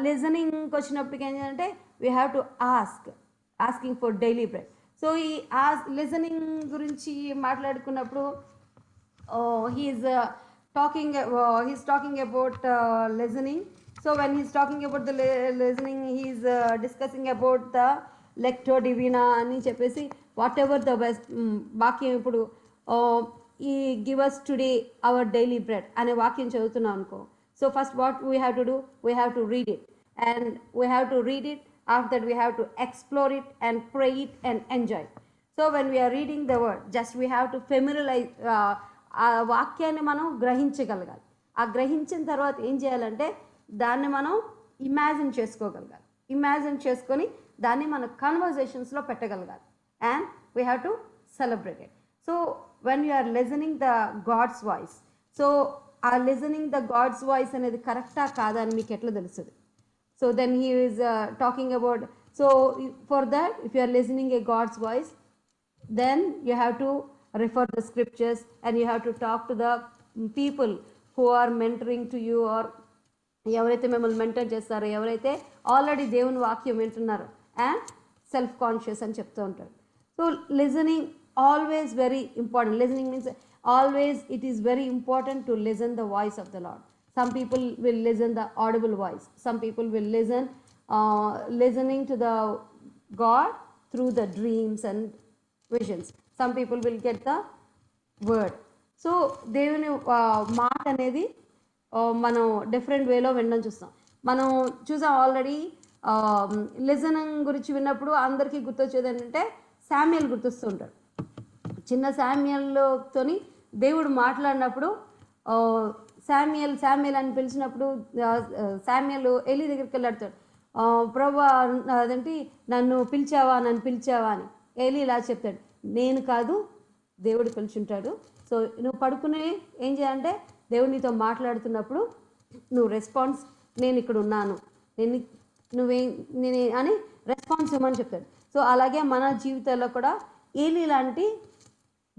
లిజనింగ్కి వచ్చినప్పటికి ఏంటంటే we have to asking for daily bread. So ఈ లిజనింగ్ గురించి మాట్లాడుకున్నప్పుడు he's talking about listening. So when he's talking about the listening, he's discussing about the lectio divina అని చెప్పేసి what ever the best వాక్యం. ఇప్పుడు ఈ give us today our daily bread అనే వాక్యం చదువుతున్నాం అనుకో. So first what we have to do, we have to read it and we have to read it. After that we have to explore it and pray it and enjoy. So when we are reading the word just we have to familiarize ఆ వాక్యాన్ని మనం గ్రహించగలగాలి. ఆ గ్రహించిన తర్వాత ఏం చేయాలంటే దాన్ని మనం ఇమాజిన్ చేసుకోగలగాలి. ఇమాజిన్ చేసుకొని దాన్ని మన కన్వర్జేషన్స్లో పెట్టగలగాలి. And we have to celebrate it. So when you are listening the God's voice, so ఆ లిజనింగ్ ద గాడ్స్ వాయిస్ అనేది కరెక్టా కాదా అని మీకు ఎట్లా తెలుస్తుంది? So then he is talking about, so for that if you are listening a God's voice then you have to refer the scriptures and you have to talk to the people who are mentoring to you, or ఎవరైతే మిమ్మల్ని mentor చేస్తారో, ఎవరైతే already దేవుని వాక్యం వింటున్నారో and self conscious అని చెప్తూ ఉంటారు. So listening always very important. Listening means always it is very important to listen the voice of the lord. Some people will listen the audible voice. Some people will listening to the God through the dreams and visions. Some people will get the word. So దేవుని మాట అనేది మనం different వేలో వినడం చూస్తాం. మనం చూసాం already listening గురించి విన్నప్పుడు అందరికీ గుర్తొచ్చేది ఏంటంటే శామ్యుయల్ గుర్తొస్తూ ఉంటాడు. చిన్న శామ్యుయల్తోని దేవుడు మాట్లాడినప్పుడు శామ్యుయల్ శామ్యుయల్ అని పిలిచినప్పుడు శామ్యుయల్ ఎలీ దగ్గరికి వెళ్ళాడుతాడు, ప్రభు అదేంటి నన్ను పిలిచావా అని. ఎలీ ఇలా చెప్తాడు, నేను కాదు దేవుడు పిలుచుంటాడు. సో నువ్వు పడుకునే ఏం చేయాలంటే దేవుడు నీతో మాట్లాడుతున్నప్పుడు నువ్వు రెస్పాన్స్, నేను ఇక్కడ ఉన్నాను, నేను అని రెస్పాన్స్ ఇవ్వమని చెప్తాడు. సో అలాగే మన జీవితాల్లో కూడా ఏలీ లాంటి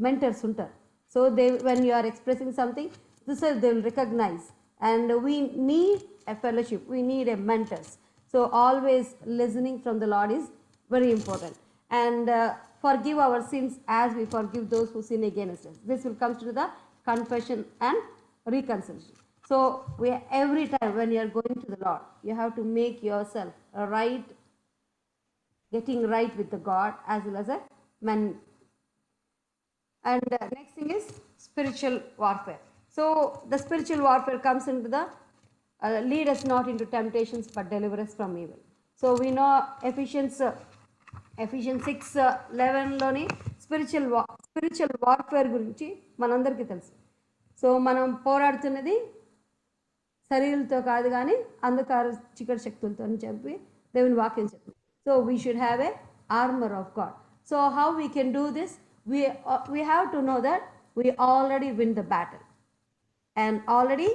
మెంటర్స్ ఉంటారు. So when you are expressing something, this is they will recognize, and we need a fellowship, we need a mentors. So always listening from the Lord is very important, and forgive our sins as we forgive those who sin against us. This will come to the confession and reconciliation. So every time when you are going to the Lord, you have to make yourself right, getting right with the God as well as a man. And next thing is spiritual warfare. So the spiritual warfare comes into the lead us not into temptations but deliver us from evil. So we know Ephesians 6:11 లోని spiritual warfare గురించి మనందరికీ తెలుసు. So మనం పోరాడుతున్నది శరీరంతో కాదు కానీ అంధకార చీకటి శక్తులతో అని చెప్పి దేవుని వాక్యం చెప్తుంది. So we should have a armour of God. So how we can do this? We have to know that we already win the battle and already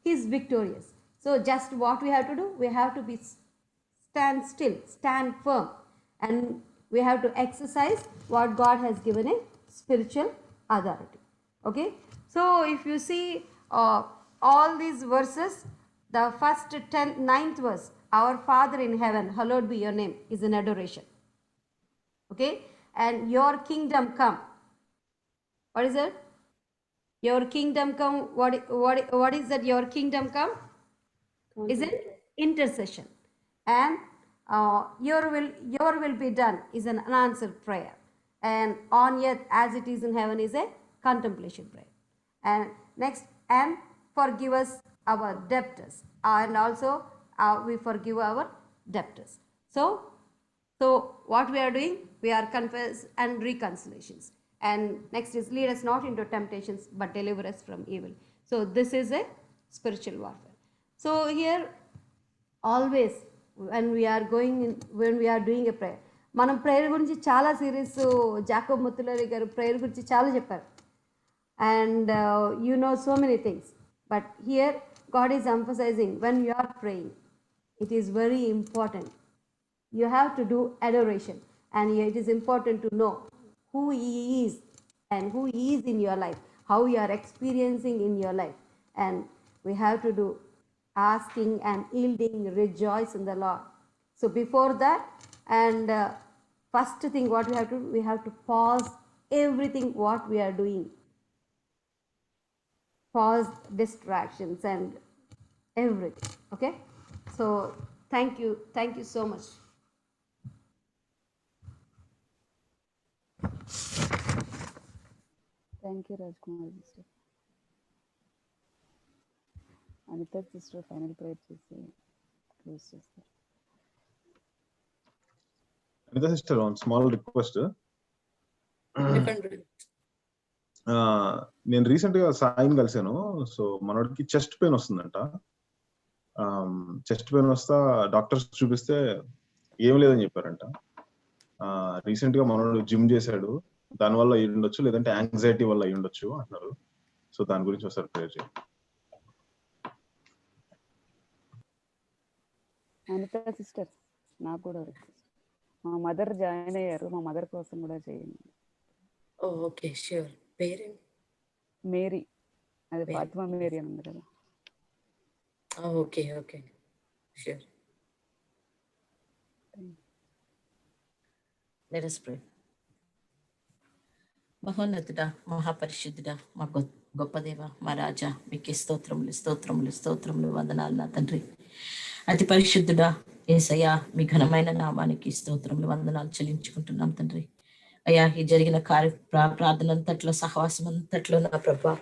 he is victorious. So just what we have to do, we have to be stand still, stand firm, and we have to exercise what God has given a spiritual authority. Okay, so if you see all these verses, the first 9th verse, our Father in heaven, hallowed be your name, is an adoration. Okay, and your kingdom come. What is it? Your kingdom come. What is that? Your kingdom come is an intercession, and your will be done is an unanswered prayer, and on earth as it is in heaven is a contemplation prayer. And next, and forgive us our debtors, and also we forgive our debtors. So what we are doing, we are confess and reconciliations. And next is lead us not into temptations but deliver us from evil. So this is a spiritual warfare. So here always when we are doing a prayer, మనం prayer గురించి చాలా series Jacob ముత్తులరి గారు prayer గురించి చాలా చెప్పారు, and you know so many things, but here God is emphasizing when you are praying, it is very important. You have to do adoration, and it is important to know who He is and who He is in your life, how you are experiencing in your life, and we have to do asking and yielding, rejoice in the Lord. So before that, and first thing what we have to pause everything what we are doing, pause distractions and everything. Okay, so thank you so much. Thank you Rajkumar sister. Anitha sister final prayer చేసి close చేస్తారు. Anitha sister, one small request. నేను recent గా సాయం కలిసాను. So మనోడికి chest pain వస్తుందంట. Chest pain వస్తా doctors చూపిస్తే ఏం లేదని చెప్పారంట. రీసెంట్ గా మనోడు జిమ్ చేశాడు, దాని వల్ల అయి ఉండొచ్చు, లేదంటే యాంగ్జైటీ వల్ల అయి ఉండొచ్చు అంటున్నారు. సో దాని గురించి ఒకసారి ప్రేయర్ చేయండి. అనిత సిస్టర్, నాకు కూడా రిక్వెస్ట్. మా మదర్ జాయిన్ అయ్యారు, మా మదర్ కోసం కూడా చేయండి. Okay, sure. పేరెంట్ మేరీ, అది ఫాతిమా మేరీ అని ఉంది కదా. Okay okay, sure. Let us pray. మహోన్నతుడా, మహాపరిశుద్ధుడా, మా గొప్ప దేవ, మా రాజా, మీకే స్తోత్రములు వందనాలు నా తండ్రి. అతి పరిశుద్ధుడా యేసయ్యా, మీ ఘనమైన నామానికి స్తోత్రములు వందనాలు చెల్లించుకుంటున్నాం తండ్రి. అయ్యా, ఈ జరిగిన ప్రార్థన అంతట్లో, సహవాసం అంతట్లో నా ప్రభా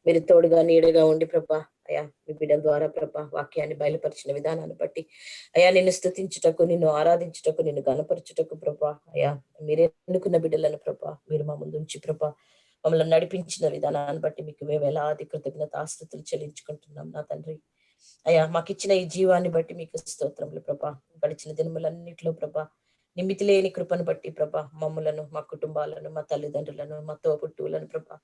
మీరు తోడుగా నీడగా ఉండి ప్రభా అయా మీ బిడ్డల ద్వారా ప్రభా వాక్యాన్ని బయలుపరిచిన విధానాన్ని బట్టి అయా నిన్ను స్తుతించుటకు, నిన్ను ఆరాధించుటకు, నిన్ను గణపరచుటకు ప్రభా అయా మీరే ఎన్నుకున్న బిడ్డలను ప్రభా మీరు మా ముందుంచి ప్రభా మమ్మల్ని నడిపించిన విధానాన్ని బట్టి మీకు వేలాది కృతజ్ఞతాస్తుతులు చెల్లించుకుంటున్నాం నా తండ్రి. అయ్యా మాకు ఇచ్చిన ఈ జీవాన్ని బట్టి మీకు స్తోత్రములు ప్రభా. గడిచిన దినములన్నింటిలో ప్రభా నిమితి లేని కృపను బట్టి ప్రభా మమ్ములను, మా కుటుంబాలను, మా తల్లిదండ్రులను, మా తోబుట్టువులను ప్రభా,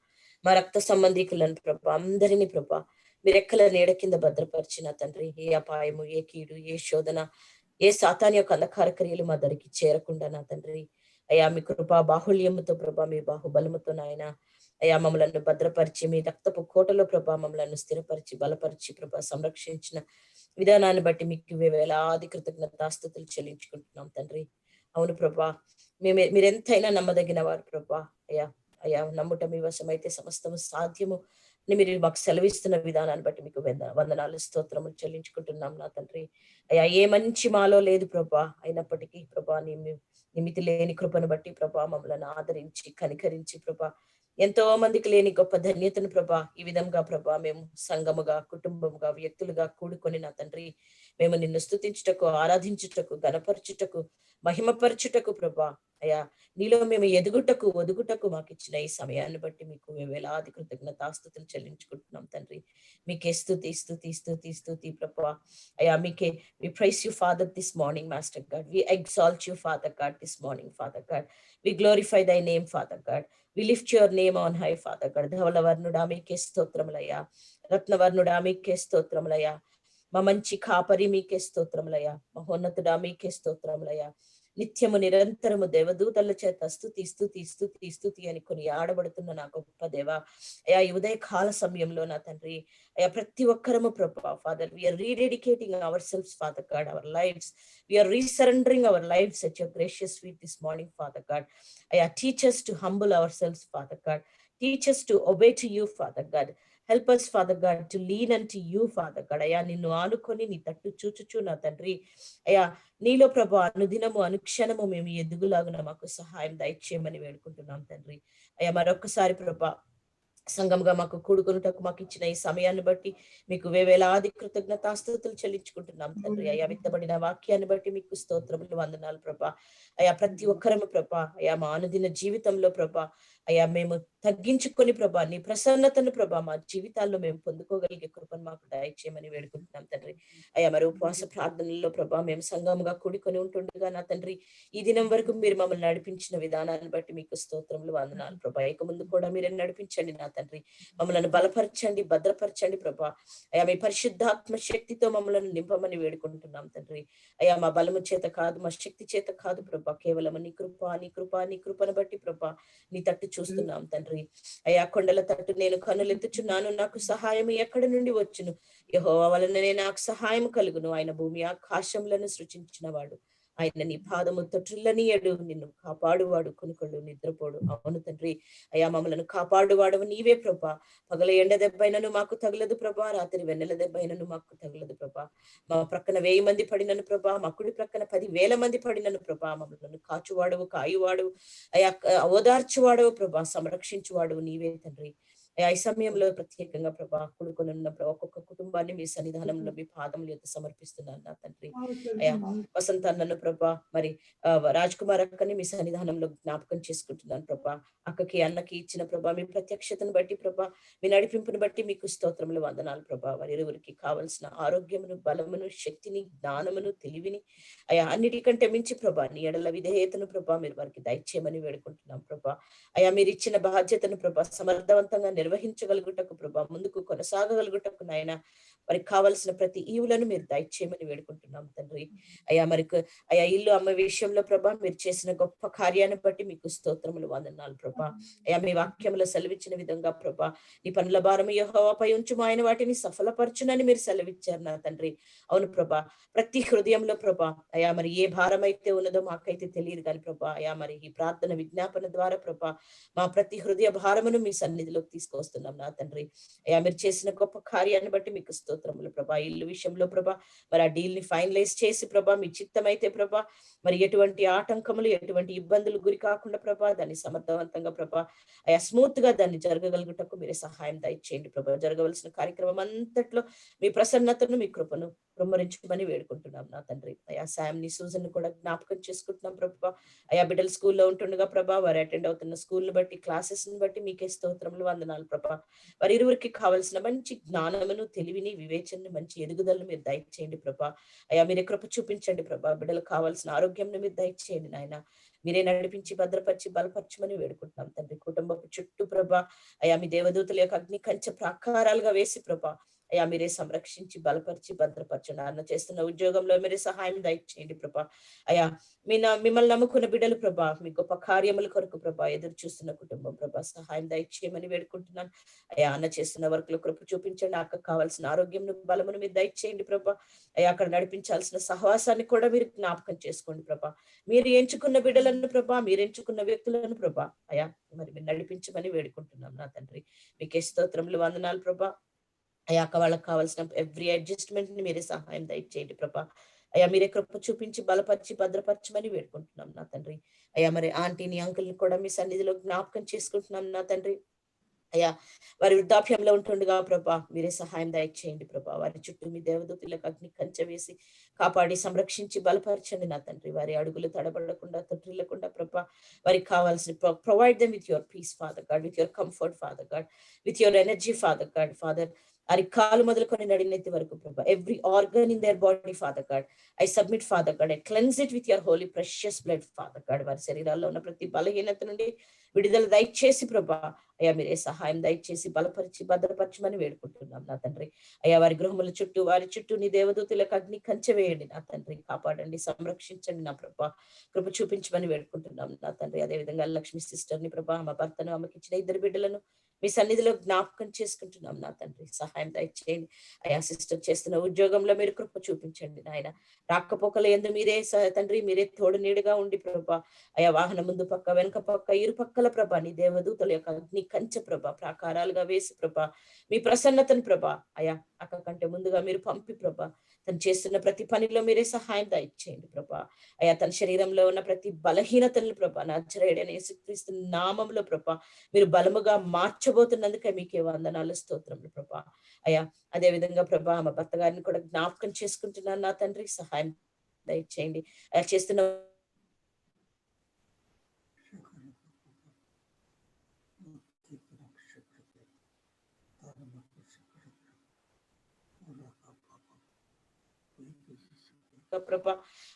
మా రక్త సంబంధికులను ప్రభా అందరినీ ప్రభా మీరెక్కల నీడ కింద భద్రపరిచిన తండ్రి. ఏ అపాయము, ఏ కీడు, ఏ శోధన, ఏ సాతాన్ యొక్క అంధకార క్రియలు మా దరికి చేరకుండా నా తండ్రి అయ్యా మీ కృపా బాహుళ్యముతో ప్రభా మీ బాహుబలముతో నాయన అయ్యా మమ్మలను భద్రపరిచి మీ రక్తపు కోటలో ప్రభా మమ్మలను స్థిరపరిచి బలపరిచి ప్రభా సంరక్షించిన విధానాన్ని బట్టి మీకు వేలాది కృతజ్ఞతాస్తుతులు చెల్లించుకుంటున్నాం తండ్రి. అవును ప్రభా మీరెంతైనా నమ్మదగిన వారు ప్రభా. అయ్యా అయ్యా నమ్ముట మీ వశమైతే సమస్తము సాధ్యము అని మీరు మాకు సెలవిస్తున్న విధానాన్ని బట్టి మీకు వందనాలు స్తోత్రములు చెల్లించుకుంటున్నాం నా తండ్రి. అయ్యా ఏ మంచి మాలో లేదు ప్రభా, అయినప్పటికీ ప్రభా నిమితి లేని కృపను బట్టి ప్రభా మమ్మల్ని ఆదరించి కనికరించి ప్రభా ఎంతో మందికి లేని గొప్ప ధన్యతను ప్రభా ఈ విధంగా ప్రభా మేము సంఘముగా, కుటుంబముగా, వ్యక్తులుగా కూడుకొని నా తండ్రి మేము నిన్ను స్తుతించుటకు, ఆరాధించుటకు, గణపరచుటకు, మహిమపరచుటకు ప్రభా అయ్యా నీలో మేము ఎదుగుటకు, ఒదుగుటకు మాకు ఇచ్చిన ఈ సమయాన్ని బట్టి మీకు వేలాది కృతజ్ఞతాస్తుతులు చెల్లించుకుంటున్నాం తండ్రి. మీకే స్తుతి స్తుతి స్తుతి స్తుతి ప్రభా అయ్యా మీకే we praise you Father this morning Master God, we exalt you Father God this morning Father God, we glorify thy name Father God, we lift your name on high Father God. ధవలవర్ణుడా మీకే స్తోత్రములయ్యా, రత్నవర్ణుడా మీకే స్తోత్రములయ్యా, మా మంచి కాపరి మీకే స్తోత్రములయ్యా, మహోన్నతుడా మీకే స్తోత్రములయ్యా. నిత్యము నిరంతరము దేవదూతల చేత స్తుతి స్తుతి స్తుతి స్తుతి అని కొని ఆడబడుతున్న నా గొప్ప దేవ అయా ఈ ఉదయ కాల సమయంలో నా తండ్రి అయా ప్రతి ఒక్కరము ప్రభా Father we are rededicating our selfs Father God, our lifes we are resurrendering our lifes at your gracious feet this morning Father God. అయా teach us to humble ourselves Father God, teach us to obey to you Father God, help us Father God to lean unto you Father God. అయ్యా నిన్ను ఆనుకొని నీ తట్టు చూచుచు నా తండ్రి అయ్యా నీలో ప్రభా అనుదినము అనుక్షణము మేము ఎదుగులాగున మాకు సహాయం దయచేయమని వేడుకుంటున్నాం తండ్రి. అయ్యా మరొకసారి ప్రభా సంఘంగా మాకు కూడుకొనుటకు మాకు ఇచ్చిన ఈ సమయాన్ని బట్టి మీకు వేలాది కృతజ్ఞతాస్తుతులు చెల్లించుకుంటున్నాం తండ్రి. అయ్యా విత్తబడిన వాక్యాన్ని బట్టి మీకు స్తోత్రములు వందనాలు ప్రభా. అయ్యా ప్రతి ఒక్కరము ప్రభా అయ్యా మా అనుదిన జీవితంలో ప్రభా అయ్యా మేము తగ్గించుకొని ప్రభా నీ ప్రసన్నతను ప్రభా మా జీవితాల్లో మేము పొందుకోగలిగే కృపను మాకు దయచేయమని వేడుకుంటున్నాం తండ్రి. అయ్యా మరి ఉపవాస ప్రార్థనల్లో ప్రభా మేము సంఘంగా కూడుకొని ఉంటుండగా నా తండ్రి ఈ దినం వరకు మీరు మమ్మల్ని నడిపించిన విధానాన్ని బట్టి మీకు స్తోత్రములు వందనాలు ప్రభా. ఇక ముందు కూడా మీరే నడిపించండి నా తండ్రి, మమ్మల్ని బలపరచండి, భద్రపరచండి ప్రభా. అయ్యా మీ పరిశుద్ధాత్మ శక్తితో మమ్మల్ని నింపమని వేడుకుంటున్నాం తండ్రి. అయ్యా మా బలము చేత కాదు, మా శక్తి చేత కాదు ప్రభా, కేవలం నీ కృప నీ కృప నీ కృపను బట్టి ప్రభా నీ తట్టు చూస్తున్నాం తండ్రి. అయ్యా కొండల తట్టు నేను కన్నులెత్తుచున్నాను, నాకు సహాయం ఎక్కడి నుండి వచ్చును, యెహోవా వలననే నాకు సహాయం కలుగును. ఆయన భూమి ఆకాశములను సృష్టించిన వాడు, ఆయన నీ పాదము తొట్టిల్లనీయడు, నిన్ను కాపాడువాడు కొనుకొడు నిద్రపోడు. అవును తండ్రి అయ్యా మమ్మలను కాపాడువాడవు నీవే ప్రభా. పగల ఎండ దెబ్బైనను మాకు తగలదు ప్రభా, రాత్రి వెన్నెల దెబ్బైనను మాకు తగలదు ప్రభా. మా ప్రక్కన 1000 మంది పడినను ప్రభా, మా కుడి ప్రక్కన 10,000 మంది పడినను ప్రభా, మమ్మలను కాచువాడవు, కాయువాడు అయా ఓదార్చువాడవు ప్రభా, సంరక్షించువాడు నీవే తండ్రి. ఈ సమయంలో ప్రత్యేకంగా ప్రభా కూడుకొని ఉన్న ఒక్కొక్క కుటుంబాన్ని మీ సన్నిధానంలో మీ పాదముల యొక్క సమర్పిస్తున్నాను నా తండ్రి. అయ్యా వసంత అన్నను ప్రభా మరి రాజ్ కుమార్ అక్కని మీ సన్నిధానంలో జ్ఞాపకం చేసుకుంటున్నాను ప్రభా. అక్కకి అన్నకి ఇచ్చిన ప్రభా మీ ప్రత్యక్షతను బట్టి ప్రభా మీ నడిపింపును బట్టి మీకు స్తోత్రములు వందనాలు ప్రభా. వారి ఇరువురికి కావలసిన ఆరోగ్యమును, బలమును, శక్తిని, జ్ఞానమును, తెలివిని అయా అన్నిటికంటే మించి ప్రభా నీ ఎడల విధేయతను ప్రభా మీరు వారికి దయచేయమని వేడుకుంటున్నాం ప్రభా. అయా మీరు ఇచ్చిన బాధ్యతను ప్రభా సమర్థవంతంగా నిర్వహించగలుగుటకు ప్రభా ముందుకు కొనసాగగలుగుటకు నాయన వారికి కావలసిన ప్రతి ఈవులను మీరు దయచేయమని వేడుకుంటున్నాం తండ్రి. అయ్యా మరి అయా ఇల్లు అమ్మ విషయంలో ప్రభా మీరు చేసిన గొప్ప కార్యాన్ని బట్టి మీకు స్తోత్రములు వందనాలు ప్రభా. అయా మీ వాక్యములో సెలవిచ్చిన విధంగా ప్రభా నీ పనుల భారము యెహోవాపై ఉంచుము, ఆయన వాటిని సఫలపరచునని మీరు సెలవిచ్చారు నా తండ్రి. అవును ప్రభా ప్రతి హృదయంలో ప్రభా అయా మరి ఏ భారం అయితే ఉన్నదో మాకైతే తెలియదు కానీ ప్రభా అయా మరి ఈ ప్రార్థన విజ్ఞాపన ద్వారా ప్రభా మా ప్రతి హృదయ భారమును మీ సన్నిధిలోకి తీసుకొని తీసుకొస్తున్నాం నా తండ్రి. అయ్యా మీరు చేసిన గొప్ప కార్యాన్ని బట్టి మీకు స్తోత్రములు ప్రభా. ఇల్లు విషయంలో ప్రభా మరి ఆ డీల్ ని ఫైనలైజ్ చేసి ప్రభా మీ చిత్తమైతే ప్రభా మరి ఎటువంటి ఆటంకములు ఎటువంటి ఇబ్బందులు గురి కాకుండా ప్రభా దాన్ని సమర్థవంతంగా ప్రభా అయ్యా స్మూత్ గా దాన్ని జరగగలుగుటకు మీరే సహాయం దయచేయండి ప్రభా. జరగవలసిన కార్యక్రమం అంతట్లో మీ ప్రసన్నతను మీ కృపను కుమ్మరించుమని వేడుకుంటున్నాం నా తండ్రి. అయ్యా శామ్ ని సూజన్ కూడా జ్ఞాపకం చేసుకుంటున్నాం ప్రభా. అయ్యా బిడ్డలు స్కూల్లో ఉంటుండగా ప్రభా వారు అటెండ్ అవుతున్న స్కూల్ ని బట్టి క్లాసెస్ ని బట్టి మీకే స్తోత్రములు వందనాలు ప్రభా. వారి ఇరువురికి కావలసిన మంచి జ్ఞానమును తెలివిని వివేచనను మంచి ఎదుగుదలను మీరు దయచేయండి ప్రభా. అయ్యా మీరే కృప చూపించండి ప్రభా. బిడ్డలకు కావాల్సిన ఆరోగ్యంను మీరు దయచేయండి నాయన. మీరే నడిపించి భద్రపరిచి బలపరచమని వేడుకుంటున్నాం తండ్రి. కుటుంబపు చుట్టూ ప్రభా అయ్యా మీ దేవదూతల యొక్క అగ్ని కంచె ప్రాకారాలుగా వేసి ప్రభా అయ్యా మీరే సంరక్షించి బలపరిచి భద్రపరచండి. అన్న చేస్తున్న ఉద్యోగంలో మీరే సహాయం దయచేయండి ప్రభా. అయ్యా మిమ్మల్ని నమ్ముకున్న బిడ్డలు ప్రభా మీ గొప్ప కార్యముల కొరకు ప్రభా ఎదురు చూస్తున్న కుటుంబం ప్రభా సహాయం దయచేయమని వేడుకుంటున్నాను. అయ్యా అన్న చేస్తున్న వర్క్ లో కృప చూపించండి. అక్కకు కావాల్సిన ఆరోగ్యం బలమును మీరు దయచేయండి ప్రభా. అయ్యా అక్కడ నడిపించాల్సిన సహవాసాన్ని కూడా మీరు జ్ఞాపకం చేసుకోండి ప్రభా. మీరు ఎంచుకున్న బిడ్డలను ప్రభా మీరు ఎంచుకున్న వ్యక్తులను ప్రభా అయ్యా మరి మీరు నడిపించమని వేడుకుంటున్నాం నా తండ్రి. మీకే స్తోత్రములు వందనాలు ప్రభా. అయ్యా వాళ్ళకి కావాల్సిన ఎవ్రీ అడ్జస్ట్మెంట్ ని మీరే సహాయం దయచేయండి ప్రభా. అయ్యా మీరే కృప చూపించి బలపరిచి భద్రపరచమని వేడుకుంటున్నాం నా తండ్రి. అయ్యా మరి ఆంటీని అంకుల్ని కూడా మీ సన్నిధిలో జ్ఞాపకం చేసుకుంటున్నాం నా తండ్రి. అయ్యా వారి వృద్ధాప్యంలో ఉంటుండగా ప్రభా మీరే సహాయం దయచేయండి ప్రభా. వారి చుట్టూ మీ దేవదూతలకు అగ్ని కంచె వేసి కాపాడి సంరక్షించి బలపరచండి నా తండ్రి. వారి అడుగులు తడబడకుండా తొట్టిల్లకుండా ప్రభా వారికి కావాల్సిన provide them with your peace Father God, with your comfort Father God, with your energy Father God. Father అరికాలు మొదలుకొని నడినెత్తి వరకు ప్రభా every organ in their body Father God I submit Father God. I cleanse it with your holy precious blood Father God. వారి శరీరాల్లో ఉన్న ప్రతి బలహీనత నుండి విడుదల దయచేసి ప్రభా అయ్యా మీరే సహాయం దయచేసి బలపరిచి భద్రపరచమని వేడుకుంటున్నాం నా తండ్రి. అయ్యా వారి గృహముల చుట్టూ వారి చుట్టూ నీ దేవదూతలకు అగ్ని కంచె వేయండి నా తండ్రి. కాపాడండి సంరక్షించండి నా ప్రభా. కృప చూపించమని వేడుకుంటున్నాం నా తండ్రి. అదేవిధంగా లక్ష్మి సిస్టర్ ని ప్రభా మా భర్తను ఆమెకి ఇచ్చిన 2 బిడ్డలను మీ సన్నిధిలో జ్ఞాపకం చేసుకుంటున్నాం నా తండ్రి. సహాయం దయచేయండి. అయ్యా సిస్టర్ చేస్తున్న ఉద్యోగంలో మీరు కృప చూపించండి నాయన. రాకపోకల యందు మీరే తండ్రి మీరే తోడు నీడుగా ఉండి ప్రభా అయ్యా వాహనం ముందు పక్క వెనుక పక్క ఇరు పక్కల ప్రభా నీ దేవదూతల యొక్క అగ్ని కంచె ప్రభా ప్రాకారాలుగా వేసి ప్రభా మీ ప్రసన్నతను ప్రభా అయ్యా అక్క కంటే ముందుగా మీరు పంపి ప్రభా తను చేస్తున్న ప్రతి పనిలో మీరే సహాయం దయచేయండి ప్రభా. అయ్యా తన శరీరంలో ఉన్న ప్రతి బలహీనతలను ప్రభా నజరేయుడైన యేసుక్రీస్తు నామములో ప్రభా మీరు బలముగా మార్చబోతున్నందుకే మీకే వందనాలు స్తోత్రములు ప్రభా. అయ్యా అదే విధంగా ప్రభా మా భర్త గారిని కూడా జ్ఞాపకం చేసుకుంటున్నాను నా తండ్రి. సహాయం దయచేయండి. అయ్యా చేస్తున్న ప్రభా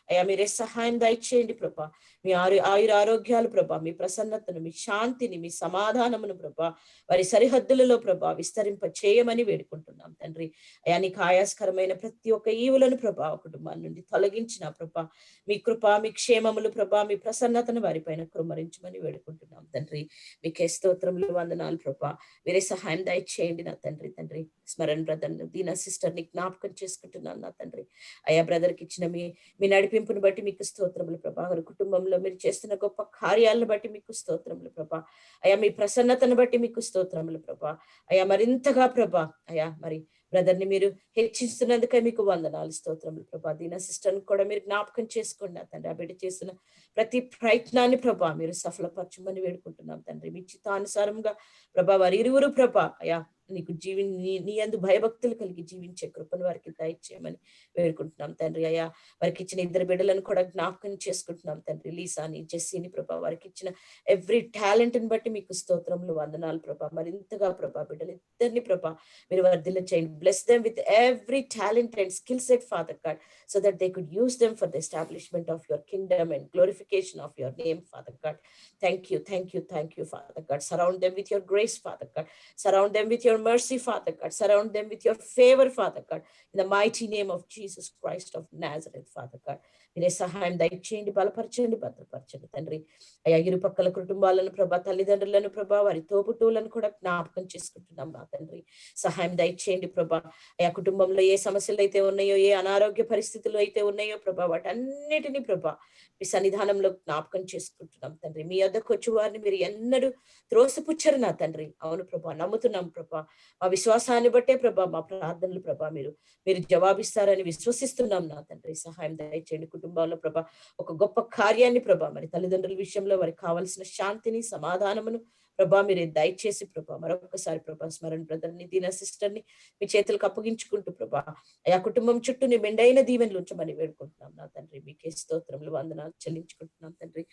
అయ్యా మీరే సహాయం దయచేయండి ప్రభా. మీ ఆయుర ఆరోగ్యాలు ప్రభా మీ ప్రసన్నతను మీ శాంతిని మీ సమాధానమును ప్రభా వారి సరిహద్దులలో ప్రభా విస్తరింప చేయమని వేడుకుంటున్నాం తండ్రి. అయ్యా నీకు ఆయాస్కరమైన ప్రతి ఒక్క ఈవులను ప్రభా కుటుంబాన్ని నుండి తొలగించిన ప్రభా మీ కృప మీ క్షేమములు ప్రభా మీ ప్రసన్నతను వారిపైన కుమ్మరించమని వేడుకుంటున్నాం తండ్రి. మీకే స్తోత్రములు వందనాలు ప్రభా. మీరే సహాయం దయచేయండి నా తండ్రి. తండ్రి స్మరణ్ బ్రదర్ దీనా సిస్టర్ ని జ్ఞాపకం చేసుకుంటున్నాను నా తండ్రి. అయ్యా బ్రదర్ కి ఇచ్చిన మీ నడిపింపును బట్టి మీకు స్తోత్రములు ప్రభా. వారి కుటుంబంలో మీరు చేస్తున్న గొప్ప కార్యాలను బట్టి మీకు స్తోత్రములు ప్రభా. అయ్యా మీ ప్రసన్నతను బట్టి మీకు స్తోత్రములు ప్రభా. అయ్యా మరింతగా ప్రభా అయ్యా మరి బ్రదర్ ని మీరు హెచ్చిస్తున్నందుకే మీకు వందనాలు స్తోత్రములు ప్రభా. దీన సిస్టర్ కూడా మీరు జ్ఞాపకం చేసుకోండి తండ్రి. ఆ బిడ్డ చేస్తున్న ప్రతి ప్రయత్నాన్ని ప్రభా మీరు సఫలపరచమని వేడుకుంటున్నాం తండ్రి. మీ చిత్తానుసారంగా ప్రభా వారి ఇరువురు ప్రభా అయ్యా నీకు నీ యందు భయభక్తులు కలిగి జీవించే కృపను వారికి దయచేయమని వేడుకుంటున్నాం తండ్రి. అయ్యా వారికి ఇచ్చిన 2 బిడ్డలను కూడా జ్ఞాపకం చేసుకుంటున్నాం తండ్రి. లీసాని జెస్సీని ప్రభా వారికి ఇచ్చిన ఎవ్రీ టాలెంట్ ని బట్టి మీకు స్తోత్రములు వందనాలు ప్రభా. మరింతగా ప్రభా బిడ్డలు ఇద్దరిని ప్రభా మీరు వర్ధిల్ల చేయండి. Bless them with every talent and skill set father God so that they could use them for the establishment of your Kingdom and glorification of your name father God. Thank you Father God. Surround them with your grace Father God. Surround them with your your mercy, Father God. Surround them with your favor, Father God. In the mighty name of Jesus Christ of Nazareth, Father God. మీరే సహాయం దయచేయండి, బలపరచండి, భద్రపరచండి తండ్రి. అయ్యా ఇరుపక్కల కుటుంబాలను ప్రభా, తల్లిదండ్రులను ప్రభా, వారి తోబుట్టువులను కూడా జ్ఞాపకం చేసుకుంటున్నాం నా తండ్రి. సహాయం దయచేయండి ప్రభా. అయ్యా కుటుంబంలో ఏ సమస్యలు అయితే ఉన్నాయో, ఏ అనారోగ్య పరిస్థితులు అయితే ఉన్నాయో ప్రభా, వాటన్నిటినీ ప్రభా మీ సన్నిధానంలో జ్ఞాపకం చేసుకుంటున్నాం తండ్రి. మీ వద్దకు వచ్చి వారిని మీరు ఎన్నడూ త్రోసిపుచ్చరు నా తండ్రి. అవును ప్రభా, నమ్ముతున్నాం ప్రభా. మా విశ్వాసాన్ని బట్టే ప్రభా మా ప్రార్థనలు ప్రభా మీరు జవాబిస్తారని విశ్వసిస్తున్నాం నా తండ్రి. సహాయం దయచేయండి కుటుంబాల్లో ప్రభా, ఒక గొప్ప కార్యాన్ని ప్రభా, మరి తల్లిదండ్రుల విషయంలో వారికి కావాల్సిన శాంతిని, సమాధానమును ప్రభా మీరు దయచేసి ప్రభా మరొకసారి ప్రభా స్మరణ బ్రదర్ ని, దీన సిస్టర్ ని మీ చేతులకు అప్పగించుకుంటూ ప్రభా అయా కుటుంబం చుట్టూ నీ మెండైన దీవెనలు ఉంచమని వేడుకుంటున్నాం నా తండ్రి. మీకే స్తోత్రములు, వందనాలు చెల్లించుకుంటున్నాం తండ్రి.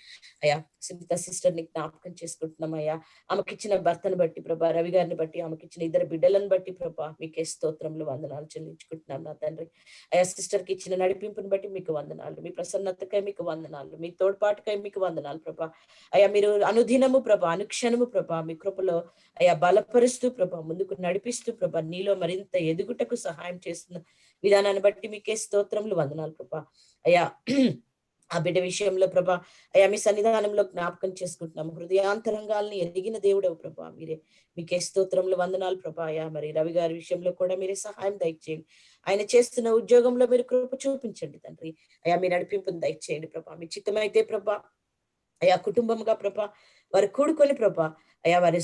అయా సునీత సిస్టర్ ని జ్ఞాపకం చేసుకుంటున్నాం అయ్యా. ఆమెకిచ్చిన భర్తను బట్టి ప్రభా, రవి గారిని బట్టి, ఆమెకిచ్చిన 2 బిడ్డలను బట్టి ప్రభా మీకే స్తోత్రములు, వందనాలు చెల్లించుకుంటున్నాం నా తండ్రి. అయా సిస్టర్ కి ఇచ్చిన నడిపింపుని బట్టి మీకు వందనాలు, మీ ప్రసన్నతకై మీకు వందనాలు, మీ తోడ్పాటుకై మీకు వందనాలు ప్రభా. అయా మీరు అనుదినము ప్రభా, అనుక్షణము ప్రభా మీ కృపలో అయా బలపరుస్తూ ప్రభా ముందుకు నడిపిస్తూ ప్రభా నీలో మరింత ఎదుగుటకు సహాయం చేస్తున్న విధానాన్ని బట్టి మీకే స్తోత్రములు, వందనాలు ప్రభా. అయా ఆ బిడ్డ విషయంలో ప్రభా అయా మీ సన్నిధానంలో జ్ఞాపకం చేసుకుంటున్నాము. హృదయాంతరంగాల్ని ఎదిగిన దేవుడవు ప్రభా మీకే స్తోత్రములు, వందనాలు ప్రభా. అయా మరి రవి గారి విషయంలో కూడా మీరే సహాయం దయచేయండి. ఆయన చేస్తున్న ఉద్యోగంలో మీరు కృప చూపించండి తండ్రి. అయా మీ నడిపింపును దయచేయండి ప్రభా. మీ చిత్తమైతే ప్రభా అయా కుటుంబముగా ప్రభా వారు కూడుకొని ప్రభా అయా వారి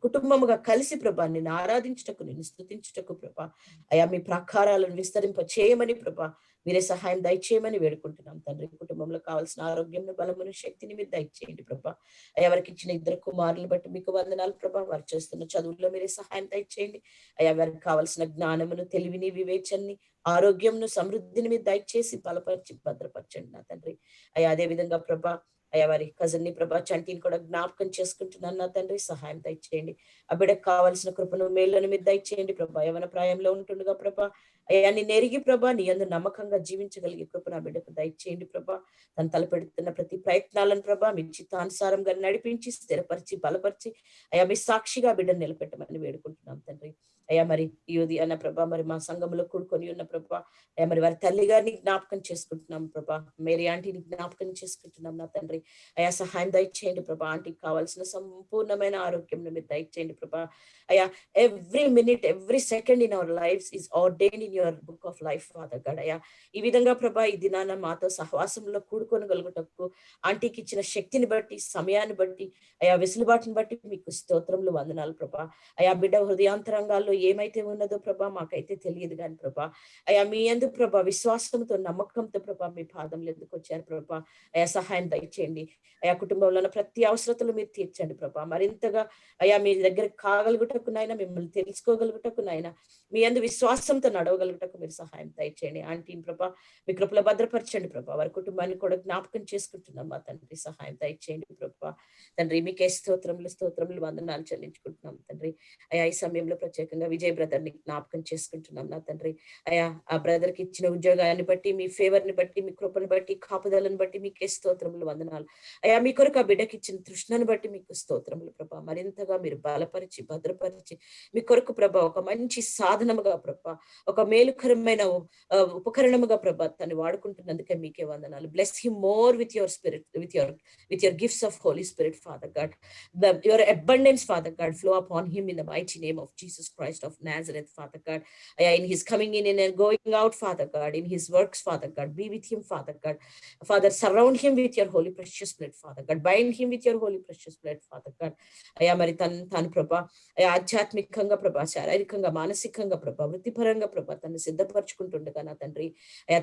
కుటుంబముగా కలిసి ప్రభా నిన్ను ఆరాధించుటకు, నిన్ను స్తుతించుటకు ప్రభా అయా మీ ప్రాకారాలను విస్తరింప చేయమని ప్రభా మీరే సహాయం దయచేయమని వేడుకుంటున్నాం తండ్రి. కుటుంబంలో కావాల్సిన ఆరోగ్యం, బలమును, శక్తిని మీరు దయచేయండి ప్రభా. అయా వారికి ఇచ్చిన 2 కుమారులను బట్టి మీకు వందనాలు ప్రభా. వారు చేస్తున్న చదువుల్లో మీరే సహాయం దయచేయండి. అయా వారికి కావాల్సిన జ్ఞానమును, తెలివిని, వివేచనని, ఆరోగ్యంను, సమృద్ధిని మీరు దయచేసి బలపరిచి భద్రపరచండి నా తండ్రి. అయా అదే విధంగా ప్రభా అయ్యా వారి కజన్ ని ప్రభా చంటిని కూడా జ్ఞాపకం చేసుకుంటున్నాను నా తండ్రి. సహాయం దయచేయండి. ఆ బిడ్డకు కావాల్సిన కృపను, మేలును మీరు దయచేయండి ప్రభా. యవన ప్రాయంలో ఉంటుండగా ప్రభా అయ్యా నిన్ను ఎరిగి ప్రభా నీ యందు నమ్మకంగా జీవించగలిగే కృపను ఆ బిడ్డకు దయచేయండి ప్రభా. తను తలపెడుతున్న ప్రతి ప్రయత్నాలను ప్రభా మీ చిత్తానుసారంగా నడిపించి, స్థిరపరిచి, బలపరిచి అయ్యా మీ సాక్షిగా బిడ్డను నిలబెట్టమని వేడుకుంటున్నాం తండ్రి. అయ్యా మరి యోధి అన్న ప్రభా మరి మా సంఘంలో కూడుకొని ఉన్న ప్రభా అయ్యా మరి వారి తల్లి గారిని జ్ఞాపకం చేసుకుంటున్నాం ప్రభా. మేరీ ఆంటీని జ్ఞాపకం చేసుకుంటున్నాం నా తండ్రి. అయా సహాయం దయచేయండి ప్రభా. ఆంటీకి కావాల్సిన సంపూర్ణమైన ఆరోగ్యం మీరు దయచేయండి ప్రభా. అయా every minute, every second in our life is ordained in your book of life father God. అయా ఈ విధంగా ప్రభా ఈ దినాన మాతో సహవాసంలో కూడుకొనగలుగుటకు ఆంటీకి ఇచ్చిన శక్తిని బట్టి, సమయాన్ని బట్టి, అయా వెసులుబాటుని బట్టి మీకు స్తోత్రములు, వందనాలు ప్రభా. అయా బిడ్డ హృదయాంతరంగాల్లో ఏమైతే ఉన్నదో ప్రభా మాకైతే తెలియదు కానీ ప్రభా అయా మీ యందు ప్రభా విశ్వాసంతో, నమ్మకంతో ప్రభా మీ పాదంలో ఎందుకు వచ్చారు ప్రభా. అయా సహాయం దయచేయండి. అయా కుటుంబంలో ఉన్న ప్రతి అవసరతలు మీరు తీర్చండి ప్రభా. మరింతగా అయా మీ దగ్గర కాగలుగుటకునైనా, మిమ్మల్ని తెలుసుకోగలుగుటకునైనా, మీ యందు విశ్వాసంతో నడవగలుగుటకు మీరు సహాయం దయచేయండి. ఆంటీని ప్రభా మీ కృపలో భద్రపరచండి ప్రభా. వారి కుటుంబాన్ని కూడా జ్ఞాపకం చేసుకుంటున్నాం మా తండ్రి. సహాయం దయచేయండి ప్రభా. తండ్రి మీకే స్తోత్రములు, స్తోత్రములు, వందనాలు చెల్లించుకుంటున్నాం తండ్రి. అయా ఈ సమయంలో ప్రత్యేకంగా విజయ్ బ్రదర్ ని జ్ఞాపకం చేసుకుంటున్నాం నా తండ్రి. అయా ఆ బ్రదర్ కి ఇచ్చిన ఉద్యోగాన్ని బట్టి, మీ ఫేవర్ ని బట్టి, మీ కృపను బట్టి, కాపుదలను బట్టి మీకే స్తోత్రములు, వందనాలు. అయా మీ కొరకు ఆ బిడ్డకి ఇచ్చిన తృష్ణను బట్టి మీకు స్తోత్రములు ప్రభా. మరింతగా మీరు బలపరిచి, భద్రపరిచి మీ కొరకు ప్రభా ఒక మంచి సాధనముగా ప్రభా, ఒక మేలుకరమైన ఉపకరణముగా ప్రభా తను వాడుకుంటున్నందుకే మీకే వందనాలు. Bless him more with your spirit, with your gifts of holy spirit father God. Your abundance Father God flow upon him in the mighty name of Jesus Christ of Nazareth Father God. In his coming in and going out Father God, in his works Father God, be with him Father God. Father, surround him with your holy precious blood Father God, bind him with your holy precious blood Father God. మరి తను ప్రభా ఆధ్యాత్మికంగా ప్రభా, శారీరకంగా, మానసికంగా ప్రభా, వృత్తిపరంగా ప్రభా తను సిద్ధపరచుకుంటుండగా నా తండ్రి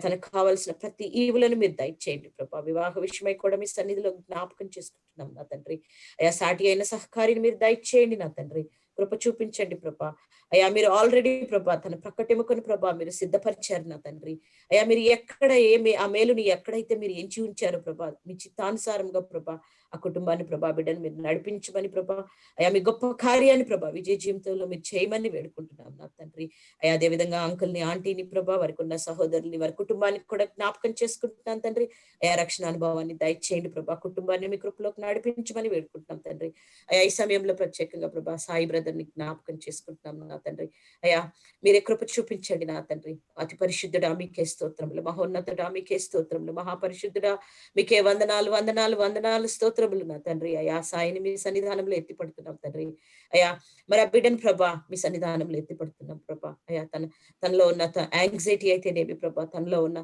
తనకు కావాల్సిన ప్రతి ఈవులను మీరు దయచేయండి ప్రభా. వివాహ విషయమై కూడా మీ సన్నిధిలో జ్ఞాపకం చేసుకుంటున్నాం నా తండ్రి. సాటి అయిన సహకారిని మీరు దయచేయండి నా తండ్రి. కృప చూపించండి ప్రభా. అయ్యా మీరు ఆల్రెడీ ప్రభా తన ప్రక్కటెముకను ప్రభా మీరు సిద్ధపరిచారు నా తండ్రి. అయ్యా మీరు ఎక్కడ ఆ మేలుని ఎక్కడైతే మీరు ఎంచి ఉంచారో ప్రభా మీ చిత్తానుసారంగా ప్రభా ఆ కుటుంబాన్ని ప్రభా బిడ్డను మీరు నడిపించమని ప్రభా అయా మీ గొప్ప కార్యాన్ని ప్రభా విజయ జీవితంలో మీరు చేయమని వేడుకుంటున్నాం నా తండ్రి. అయా అదేవిధంగా అంకుల్ని ఆంటీని ప్రభా వారికి ఉన్న సహోదరుని వారి కుటుంబానికి కూడా జ్ఞాపకం చేసుకుంటున్నాను తండ్రి. అయా రక్షణ అనుభవాన్ని దయచేయండి ప్రభా, కుటుంబాన్ని మీ కృపలోకి నడిపించమని వేడుకుంటున్నాం తండ్రి. అయా ఈ సమయంలో ప్రత్యేకంగా ప్రభా సాయి బ్రదర్ ని జ్ఞాపకం చేసుకుంటున్నాం నా తండ్రి. అయా మీరే కృప చూపించండి నా తండ్రి. అతి పరిశుద్ధుడా మీకే స్తోత్రములు, మహోన్నతుడా మీకే స్తోత్రములు, మహాపరిశుద్ధుడా మీకే వందనాలు వందనాలు వందనాలు స్తోత్రములు నా తండ్రి. అయా సాయిని మీ సన్నిధానంలో ఎత్తిపడుతున్నాం తండ్రి. అయా మరి ఆ బిడ్డను ప్రభా మీ సన్నిధానంలో ఎత్తిపడుతున్నాం ప్రభా. అయా తనలో ఉన్న యాంగ్జైటీ అయితేనేమి ప్రభా, తనలో ఉన్న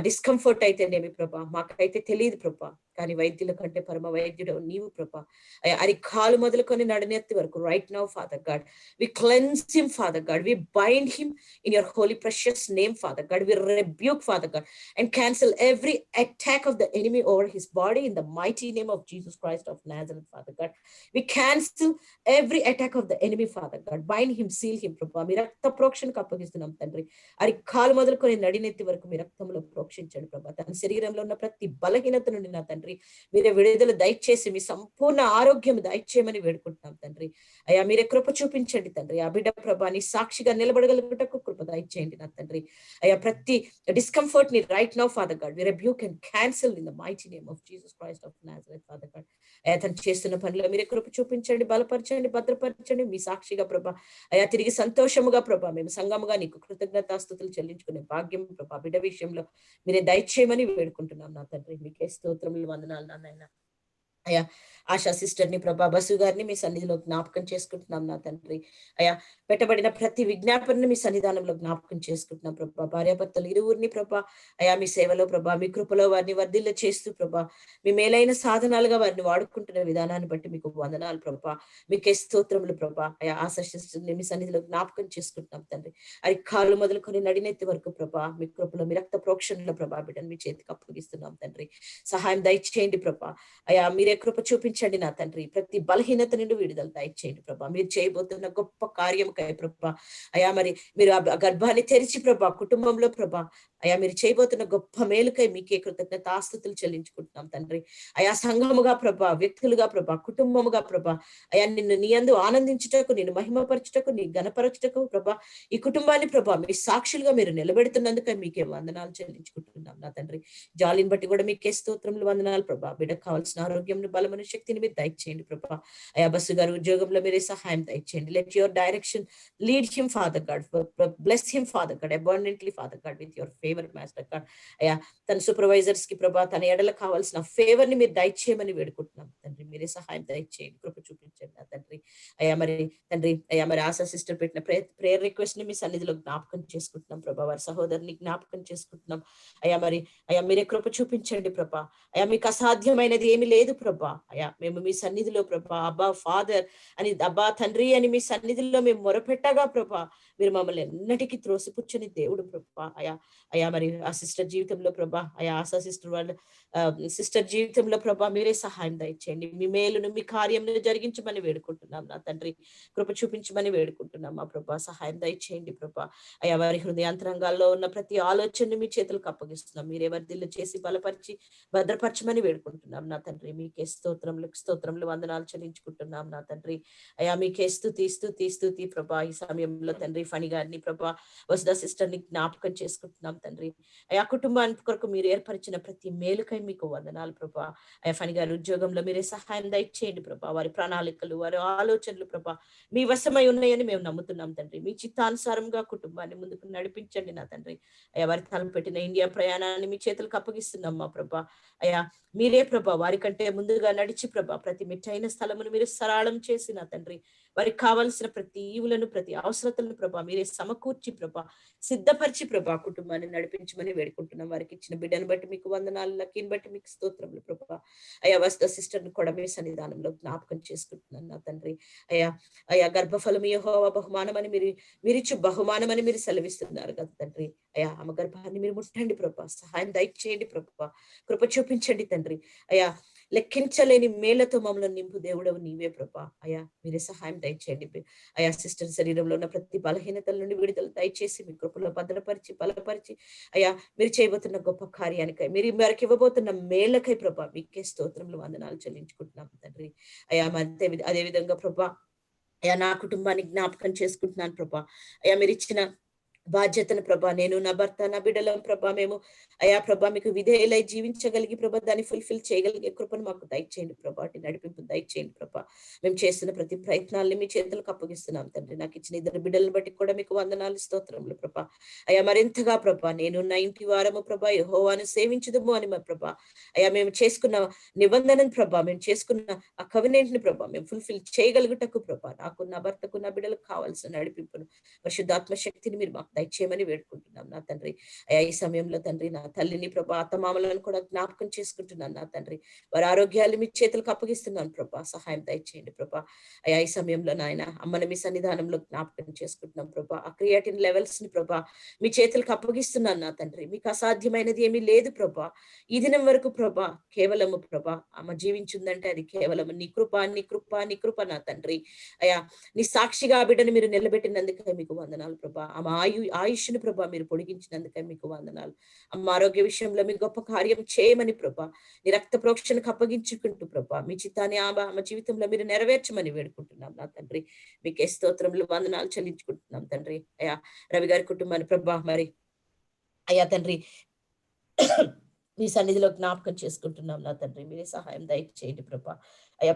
డిస్కంఫర్ట్ అయితేనేమి ప్రభా, మాకైతే తెలియదు ప్రభా, కానీ వైద్యుల కంటే పరమ వైద్యుడు నీవు ప్రభా. అయా అది కాలు మొదలుకొని నడనెత్తి వరకు right now father God we cleanse him father God, we bind him in your holy precious name Father God. We rebuke Father God and cancel every attack of the enemy over his body in the mighty name of Jesus Christ of Nazareth Father God. We cancel every attack of the enemy Father God. Bind him, seal him ప్రభా. మీ రక్త ప్రోక్షణకు అప్పగిస్తున్నాం తండ్రి. అది కాలు మొదలుకొని నడినెత్తి వరకు మీ రక్తంలో ప్రోక్షించండి ప్రభా. తన శరీరంలో ఉన్న ప్రతి బలహీనత నుండి నా తండ్రి మీరే విడుదల దయచేసి మీ సంపూర్ణ ఆరోగ్యం దయచేయమని వేడుకుంటున్నాం తండ్రి. అయ్యా మీరే కృప చూపించండి తండ్రి. ఆ బిడ్డ ప్రభా నీ సాక్షిగా నిలబడగలుగుటకు కృప దయచేయండి నా తండ్రి. అయ్యా ప్రతి డిస్కంఫర్ట్ ని right now father God we rebuke and cancel in the mighty name of Jesus Christ of Nazareth father God. అయ్యా తను చేస్తున్న పనిలో మీరే కృప చూపించండి, బలపరచండి, భద్రపరచండి మీ సాక్షిగా ప్రభా. అయ్యా తిరిగి సంతోషముగా ప్రభా మేము సంఘముగా నీకు కృతజ్ఞతాస్తుతులు చెల్లించుకునే భాగ్యం ప్రభా బిడ్డ విషయంలో మీరే దయచేయమని వేడుకుంటున్నాం నా తండ్రి. మీకే స్తోత్రములు వందనాలు నాయన. అయ్యా ఆశా సిస్టర్ ని ప్రభా బసు గారిని మీ సన్నిధిలో జ్ఞాపకం చేసుకుంటున్నాం నా తండ్రి. అయ్యా పెట్టబడిన ప్రతి విజ్ఞాపనని మీ సన్నిధానంలో జ్ఞాపకం చేసుకుంటున్నాం ప్రభా. భార్యాభర్తలు ఇరువురిని ప్రభా అయా మీ సేవలో ప్రభా మీ కృపలో వారిని వర్ధిల్ల చేస్తూ ప్రభా మీ మేలైన సాధనాలుగా వారిని వాడుకుంటున్న విధానాన్ని బట్టి మీకు వందనాలు ప్రభా. మీకే స్తోత్రములు ప్రభా. అయా ఆశా సిస్టర్ ని మీ సన్నిధిలో జ్ఞాపకం చేసుకుంటున్నాం తండ్రి. అది కాళ్ళు మొదలుకొని నడినెత్తి వరకు ప్రభా మీ కృపలో మీ రక్త ప్రోక్షణలో ప్రభా బిడ్డను మీ చేతికి అప్పగిస్తున్నాం తండ్రి. సహాయం దయచేయండి ప్రభా. అయా మీరే కృప చూపించండి నా తండ్రి. ప్రతి బలహీనత నుండి విడుదల దయచేయండి ప్రభా. మీరు చేయబోతున్న గొప్ప కార్యముకై ప్రభా అయా మరి మీరు ఆ గర్భాన్ని తెరిచి ప్రభా కుటుంబంలో ప్రభా అయా మీరు చేయబోతున్న గొప్ప మేలుకై మీకే కృతజ్ఞతాస్తుతులు చెల్లించుకుంటున్నాం తండ్రి. అయా సంఘముగా ప్రభా, వ్యక్తులుగా ప్రభా, కుటుంబముగా ప్రభా అయా నిన్ను నీ యందు ఆనందించుటకు, నిన్ను మహిమపరచుటకు, నీ గణపరచుటకు ప్రభా ఈ కుటుంబాన్ని ప్రభా మీ సాక్షులుగా మీరు నిలబెడుతున్నందుకై మీకే వందనాలు చెల్లించుకుంటున్నాం నా తండ్రి. జాలిని బట్టి కూడా మీకే స్తోత్రములు వందనాలు ప్రభా. బిడ్డకు కావాల్సిన ఆరోగ్యం, బలమైన శక్తిని మీరు దయచేయండి ప్రభా. అయా బస్సు గారు ఉద్యోగంలో మీరే సహాయం దయచేయండి. Let your direction lead him father God, bless him father God abundantly father God with your favour master God. అయా తన సూపర్వైజర్స్ కి ప్రభా తన ఎడల కావాల్సిన ఫేవర్ ని మీరు దయచేయమని వేడుకుంటున్నాం తండ్రి. మీరే సహాయం దయచేయండి, కృప చూపించండి నా తండ్రి. అయా మరి తండ్రి అయా మరి ఆశా సిస్టర్ పెట్టిన ప్రేయర్ రిక్వెస్ట్ ని మీ సన్నిధిలో జ్ఞాపకం చేసుకుంటున్నాం ప్రభా. వారి సహోదరుని జ్ఞాపకం చేసుకుంటున్నాం. అయా మరి అయా మీరే కృప చూపించండి ప్రభా. అయా మీకు అసాధ్యమైనది ఏమి లేదు ప్రభా. అయా మేము మీ సన్నిధిలో ప్రభా అబ్బా ఫాదర్ అని, అబ్బా తండ్రి అని మీ సన్నిధిలో మేము మొరపెట్టగా ప్రభా మీరు మమ్మల్ని ఎన్నటికీ త్రోసిపుచ్చని దేవుడు ప్రభా. అయా మరి ఆ సిస్టర్ జీవితంలో ప్రభా అయా ఆశా సిస్టర్ వాళ్ళ సిస్టర్ జీవితంలో ప్రభా మీరే సహాయం దయచేయండి. మీ మేలును మీ కార్యంను జరిగించమని వేడుకుంటున్నాం నా తండ్రి. కృప చూపించమని వేడుకుంటున్నాం మా ప్రభా. సహాయం దయచేయండి ప్రభా. అయా వారి హృదయాంతరంగాల్లో ఉన్న ప్రతి ఆలోచనను మీ చేతులకు అప్పగిస్తున్నాం. మీరే వర్ధిల్లు చేసి బలపరిచి భద్రపరచమని వేడుకుంటున్నాం నా తండ్రి. మీకే స్తోత్రములు వందనాలు చెల్లించుకుంటున్నాం నా తండ్రి. అయా మీకే స్తుతి ప్రభా. ఈ సమయంలో తండ్రి ఫణి గారిని ప్రభా వసుదా సిస్టర్ ని జ్ఞాపకం చేసుకుంటున్నాం తండ్రి. అయా కుటుంబానికి కొరకు మీరు ఏర్పరిచిన ప్రతి మేలుకై మీకు వందనాలు ప్రభా. అయా ఫణి గారి ఉద్యోగంలో మీరే సహాయం దయచేయండి ప్రభా. వారి ప్రణాళికలు, వారి ఆలోచనలు ప్రభా మీ వశమై ఉన్నాయని మేము నమ్ముతున్నాం తండ్రి. మీ చిత్తానుసారంగా కుటుంబాన్ని ముందుకు నడిపించండి నా తండ్రి. అయా వారి తలపెట్టిన ఇండియా ప్రయాణాన్ని మీ చేతులకు అప్పగిస్తున్నాం మా ప్రభా. అయా మీరే ప్రభా వారి కంటే ముందుగా నడిచి ప్రభా ప్రతి మిట్టైన స్థలమును మీరు సరళం చేసి నా తండ్రి వారికి కావలసిన ప్రతి ఈవులను, ప్రతి అవసరతలను ప్రభా మీరే సమకూర్చి ప్రభా సిద్ధపరిచి ప్రభా కుటుంబాన్ని నడిపించమని వేడుకుంటున్నాం. వారికి ఇచ్చిన బిడ్డను బట్టి మీకు వందనాలు, లక్కీని బట్టి మీకు స్తోత్రములు ప్రభా. అయా వస్త సిస్టర్ ని కూడా మీ సన్నిధానంలో జ్ఞాపకం చేసుకుంటున్నాను నా తండ్రి. అయా గర్భఫలము యెహోవా బహుమానమని మీరిచ్చు బహుమానమని మీరు సెలవిస్తున్నారు కదా తండ్రి. అయా ఆమె గర్భాన్ని మీరు ముట్టండి ప్రభా. సహాయం దయచేయండి ప్రభా. కృప చూపించండి తండ్రి. అయా లెక్కించలేని మేళ్లతో మమ్మల్ని నింపు దేవుడవు నీవే ప్రభా. అయా మీరే సహాయం దయచేయండి. అయా సిస్టర్ శరీరంలో ఉన్న ప్రతి బలహీనతల నుండి విడుదల దయచేసి మీ కృపలో భద్రపరిచి బలపరిచి అయా మీరు చేయబోతున్న గొప్ప కార్యానికై మీరు వారికి ఇవ్వబోతున్న మేళ్ళకై ప్రభా మీకే స్తోత్రములు వందనాలు చెల్లించుకుంటున్నాం తండ్రి. అయా అదే విధంగా ప్రభా అయా నా కుటుంబాన్ని జ్ఞాపకం చేసుకుంటున్నాను ప్రభా. అయా మీరు ఇచ్చిన బాధ్యతను ప్రభా నేను నా భర్త నా బిడ్డలం ప్రభా మేము అయా ప్రభా మీకు విధేయులై జీవించగలిగి ప్రభా దాన్ని ఫుల్ఫిల్ చేయగలిగే కృపను మాకు దయచేయండి ప్రభా. అటు నడిపింపు దయచేయండి ప్రభా. మేము చేస్తున్న ప్రతి ప్రయత్నాల్ని మీ చేతులకు అప్పగిస్తున్నాం తండ్రి. నాకు ఇచ్చిన 2 బిడ్డలను బట్టి కూడా మీకు వందనాలు స్తోత్రములు ప్రభా. అయా మరింతగా ప్రభా నేను నా ఇంటి వారము ప్రభా యెహోవాను సేవించుదుము అని మా ప్రభా. అయా మేము చేసుకున్న నిబంధనను ప్రభా మేము చేసుకున్న ఆ కవెనెంట్ ని ప్రభా మేము ఫుల్ఫిల్ చేయగలుగుటకు ప్రభా నాకు నా భర్తకు నా బిడ్డలకు కావాల్సిన నడిపింపును పరిశుద్ధాత్మ శక్తిని మీరు మాకు దయచేయమని వేడుకుంటున్నాం నా తండ్రి. అయా ఈ సమయంలో తండ్రి నా తల్లిని ప్రభా అత్తమామలను కూడా జ్ఞాపకం చేసుకుంటున్నాను నా తండ్రి. వారి ఆరోగ్యాలు మీ చేతులకు అప్పగిస్తున్నాను ప్రభా. సహాయం దయచేయండి ప్రభా. అయా ఈ సమయంలో నాయన అమ్మను మీ సన్నిధానంలో జ్ఞాపకం చేసుకుంటున్నాం ప్రభా. ఆ క్రియాటిన్ లెవెల్స్ ని ప్రభా మీ చేతులకు అప్పగిస్తున్నాను నా తండ్రి. మీకు అసాధ్యమైనది ఏమీ లేదు ప్రభా. ఈ దినం వరకు ప్రభా కేవలము ప్రభా అమ్మ జీవించుందంటే అది కేవలం నీ కృప నీ కృప నీ కృప నా తండ్రి. అయా నీ సాక్షిగా ఆ బిడ్డను మీరు నిలబెట్టినందుకే మీకు వందనాలు ప్రభా. ఆమె ఆయుష్ను ప్రభా మీరు పొడిగించినందుకే మీకు వందనాలు. అమ్మ ఆరోగ్య విషయంలో మీ గొప్ప కార్యం చేయమని ప్రభా నీ రక్త ప్రోక్షణకు అప్పగించుకుంటూ ప్రభా మీ చిత్తాన్ని ఆమె జీవితంలో మీరు నెరవేర్చమని వేడుకుంటున్నాం నా తండ్రి. మీకే స్తోత్రములు వందనాలు చెల్లించుకుంటున్నాం తండ్రి. అయా రవి గారి కుటుంబాన్ని ప్రభా మరి అయ్యా తండ్రి మీ సన్నిధిలో జ్ఞాపకం చేసుకుంటున్నాం నా తండ్రి. మీరే సహాయం దయచేయండి ప్రభా. అయ్యా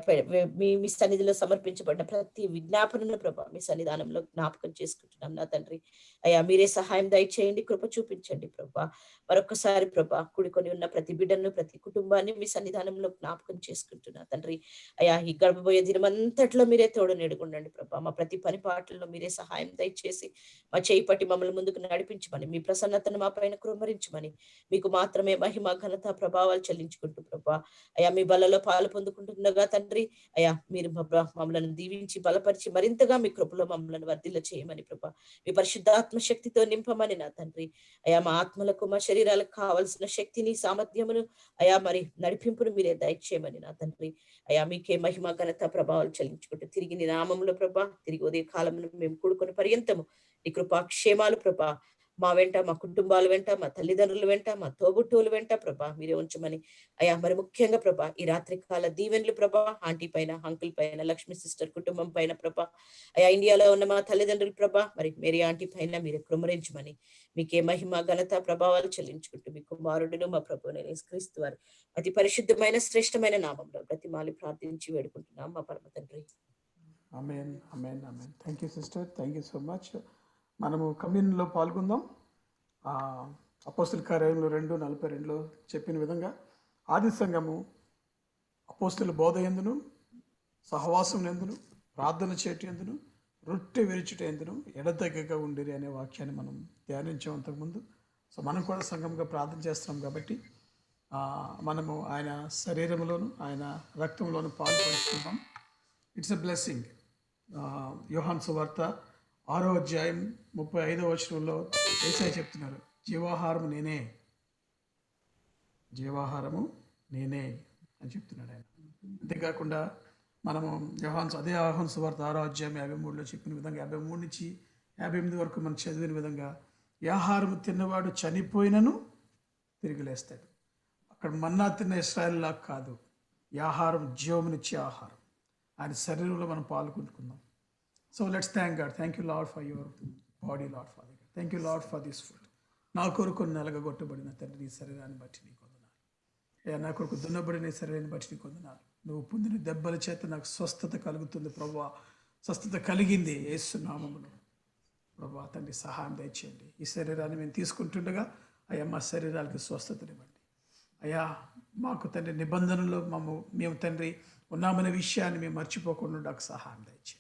మీ సన్నిధిలో సమర్పించబడిన ప్రతి విజ్ఞాపనను ప్రభా మీ సన్నిధానంలో జ్ఞాపకం చేసుకుంటున్నాం నా తండ్రి. అయ్యా మీరే సహాయం దయచేయండి, కృప చూపించండి ప్రభా. మరొకసారి ప్రభా కూడుకొని ఉన్న ప్రతి బిడ్డను ప్రతి కుటుంబాన్ని మీ సన్నిధానంలో జ్ఞాపకం చేసుకుంటున్నా తండ్రి. అయ్యా ఈ గడపబోయే దినమంతట్లో మీరే తోడు నెడుగుండండి ప్రభా. మా ప్రతి పని పాటల్లో మీరే సహాయం దయచేసి మా చేయి పట్టి మమ్మల్ని ముందుకు నడిపించమని మీ ప్రసన్నతను మా పైన కృమ్మరించమని మీకు మాత్రమే మహిమ ఘనత ప్రభావాలు చెల్లించుకుంటూ ప్రభా అయ్యా మీ బలలో పాలు పొందుకుంటుండగా తండ్రి అయ్యా మీరు మమ్మల్ని దీవించి బలపరిచి మరింతగా మీ కృపలో మమ్మల్ని వర్ధిల్ల చేయమని ప్రభా మీ పరిశుద్ధాత్మ శక్తితో నింపమని నా తండ్రి. అయా మా ఆత్మలకు మా శరీరాలకు కావలసిన శక్తిని సామర్థ్యమును అయా మరి నడిపింపును మీరే దయచేయమని నా తండ్రి. అయా మీకే మహిమ ఘనత ప్రభావాలు చెల్లించుకుంటూ తిరిగి నీ నామములో ప్రభా తిరిగి ఉదయ కాలమును మేము కూడుకొని పర్యంతము నీ కృపాక్షేమాలు ప్రభా మా వెంట మా కుటుంబాల వెంట మా తల్లిదండ్రుల వెంట మా తోబుట్టువుల వెంట ప్రభా మీరే ఉంచమని అయా మరి ముఖ్యంగా ప్రభా ఈ రాత్రి కాల దీవెనలు ప్రభా ఆంటీ పైన అంకుల్ పైన లక్ష్మీ సిస్టర్ కుటుంబం పైన ప్రభా అయా ఇండియాలో ఉన్న మా తల్లిదండ్రులు ప్రభా మరి మేరీ ఆంటీ పైన మీరే కృమ్మరించమని మీకే మహిమ ఘనత ప్రభావాలు చెల్లించుకుంటూ మీ కుమారుడును మా ప్రభు యేసుక్రీస్తు వారి అతి పరిశుద్ధమైన శ్రేష్టమైన నామంలో ప్రతిమాలి ప్రార్థించి వేడుకుంటున్నాం మా పరమ తండ్రి. Amen amen amen. Thank you sister, thank you so much. మనము కమ్యూన్లో పాల్గొందాం. అపోస్తుల కార్యాలయంలో 2:42 చెప్పిన విధంగా ఆది సంఘము అపోస్తుల బోధ ఎందును సహవాసం ఎందును ప్రార్థన చేయటం ఎందును రొట్టె విరుచుట ఎందును ఎడతెగక ఉండిరి అనే వాక్యాన్ని మనం ధ్యానించాం అంతకుముందు. సో మనం కూడా సంఘంగా ప్రార్థన చేస్తున్నాం కాబట్టి మనము ఆయన శరీరంలోను ఆయన రక్తంలోను పాల్పంచుకుందాం. It's a blessing. యోహాను సువార్త 6వ అధ్యాయం 35వ వచనంలో యేసయ్య చెప్తున్నారు, జీవాహారము నేనే, జీవాహారము నేనే అని చెప్తున్నాడు ఆయన. అంతేకాకుండా మనము యోహాను సువార్త 6వ అధ్యాయం 53లో చెప్పిన విధంగా 53 నుంచి 58 వరకు మనం చదివిన విధంగా ఈ ఆహారము తిన్నవాడు చనిపోయినను తిరిగి లేస్తాడు. అక్కడ మన్నా తిన్న ఇశ్రాయేలులా కాదు, ఈ ఆహారం జీవమునిచ్చే ఆహారం. ఆయన శరీరంలో మనం పాల్గొంటుకుందాం. So let's thank God. Thank you, Lord, for your body, Lord, Father God. Thank you, Lord, for this food. నా కొరకు నలగగొట్టబడిన తండ్రి నీ శరీరాన్ని బట్టి నీకు వందనాలు. అయ్యా నా కొరకు దున్నబడిన శరీరాన్ని బట్టి నీకు వందనాలు. నువ్వు పొందిన దెబ్బల చేత నాకు స్వస్థత కలుగుతుంది ప్రభువా. స్వస్థత కలిగింది యేసు నామములో ప్రభువా. తండ్రి సహాయం దయచేయండి. ఈ శరీరాన్ని మేము తీసుకుంటుండగా అయ్యా మా శరీరాలకి స్వస్థతనివ్వండి. అయ్యా మాకు తండ్రి నిబంధనలు మేము తండ్రి ఉన్నామనే విషయాన్ని మేము మర్చిపోకుండా నాకు సహాయం దయచేయండి.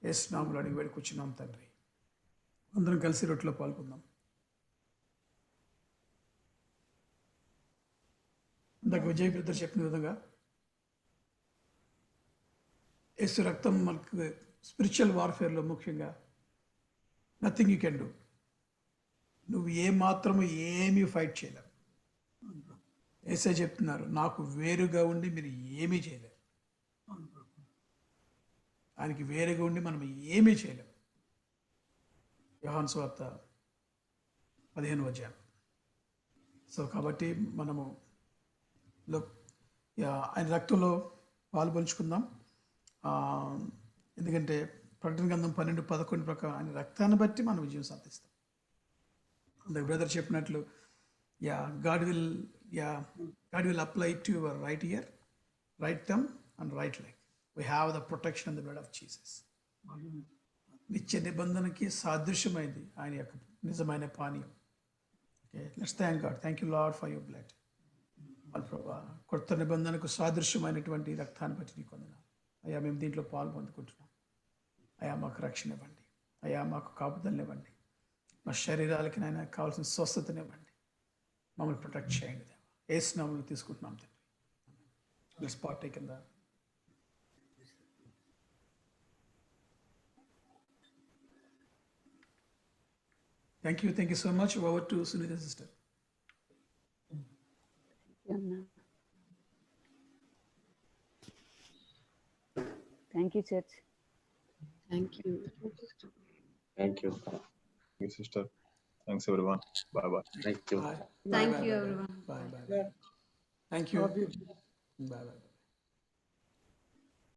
యేసు నామములో అడిగి వేడుకొచ్చున్నాం తండ్రి. అందరం కలిసి రొట్టెలో పాల్గొందాం. ఇందాక విజయ్ బ్రదర్ చెప్పిన విధంగా యేసు రక్తం మనకు స్పిరిచువల్ వార్ఫేర్లో ముఖ్యంగా నథింగ్ యూ కెన్ డూ. నువ్వు ఏమాత్రము ఏమీ ఫైట్ చేయలేవు. యేసే చెప్తున్నారు, నాకు వేరుగా ఉండి మీరు ఏమీ చేయలేరు. ఆయనకి వేరేగా ఉండి మనం ఏమీ చేయలేం. యోహాను సువార్త 15వ అధ్యాయం. సో కాబట్టి మనము ఆయన రక్తంలో పాలు పంచుకుందాం. ఎందుకంటే ప్రకటన గ్రంథం 12:11 ప్రకారం ఆయన రక్తాన్ని బట్టి మనం విజయం సాధిస్తాం. అందుకు బ్రదర్ చెప్పినట్లు God will apply to your right year, right thumb and right leg. We have the protection on the blood of Jesus. నిత్య నిబంధనకి సాదృశ్యమైంది ఆయన యొక్క నిజమైన పానీయం. Okay, let's thank God. Thank you lord for your blood. ప్రభా, కొత్త నిబంధనకు సాదృశ్యమైనటువంటి రక్తాన్ని బట్టి నీకు వందనాలు అయ్యా. మేము దీంట్లో పాలు పొందుకుంటున్నాం అయ్యా. మాకు రక్షణ ఇవ్వండి అయ్యా, మాకు కాపుదలను ఇవ్వండి, మా శరీరాలకి నాయన కావాల్సిన స్వస్థతను ఇవ్వండి, మమ్మల్ని ప్రొటెక్ట్ చేయండి దేవా. యేసు నామములో తీసుకుంటున్నాం తండ్రి. Let's partake in the thank you so much. Over to Sunitha sister. Thank you church. Thank you. Thank you. Thank you, sister. Thanks, everyone. Bye-bye. Thank you. Bye. Thank you, everyone. Bye. Thank you. Bye.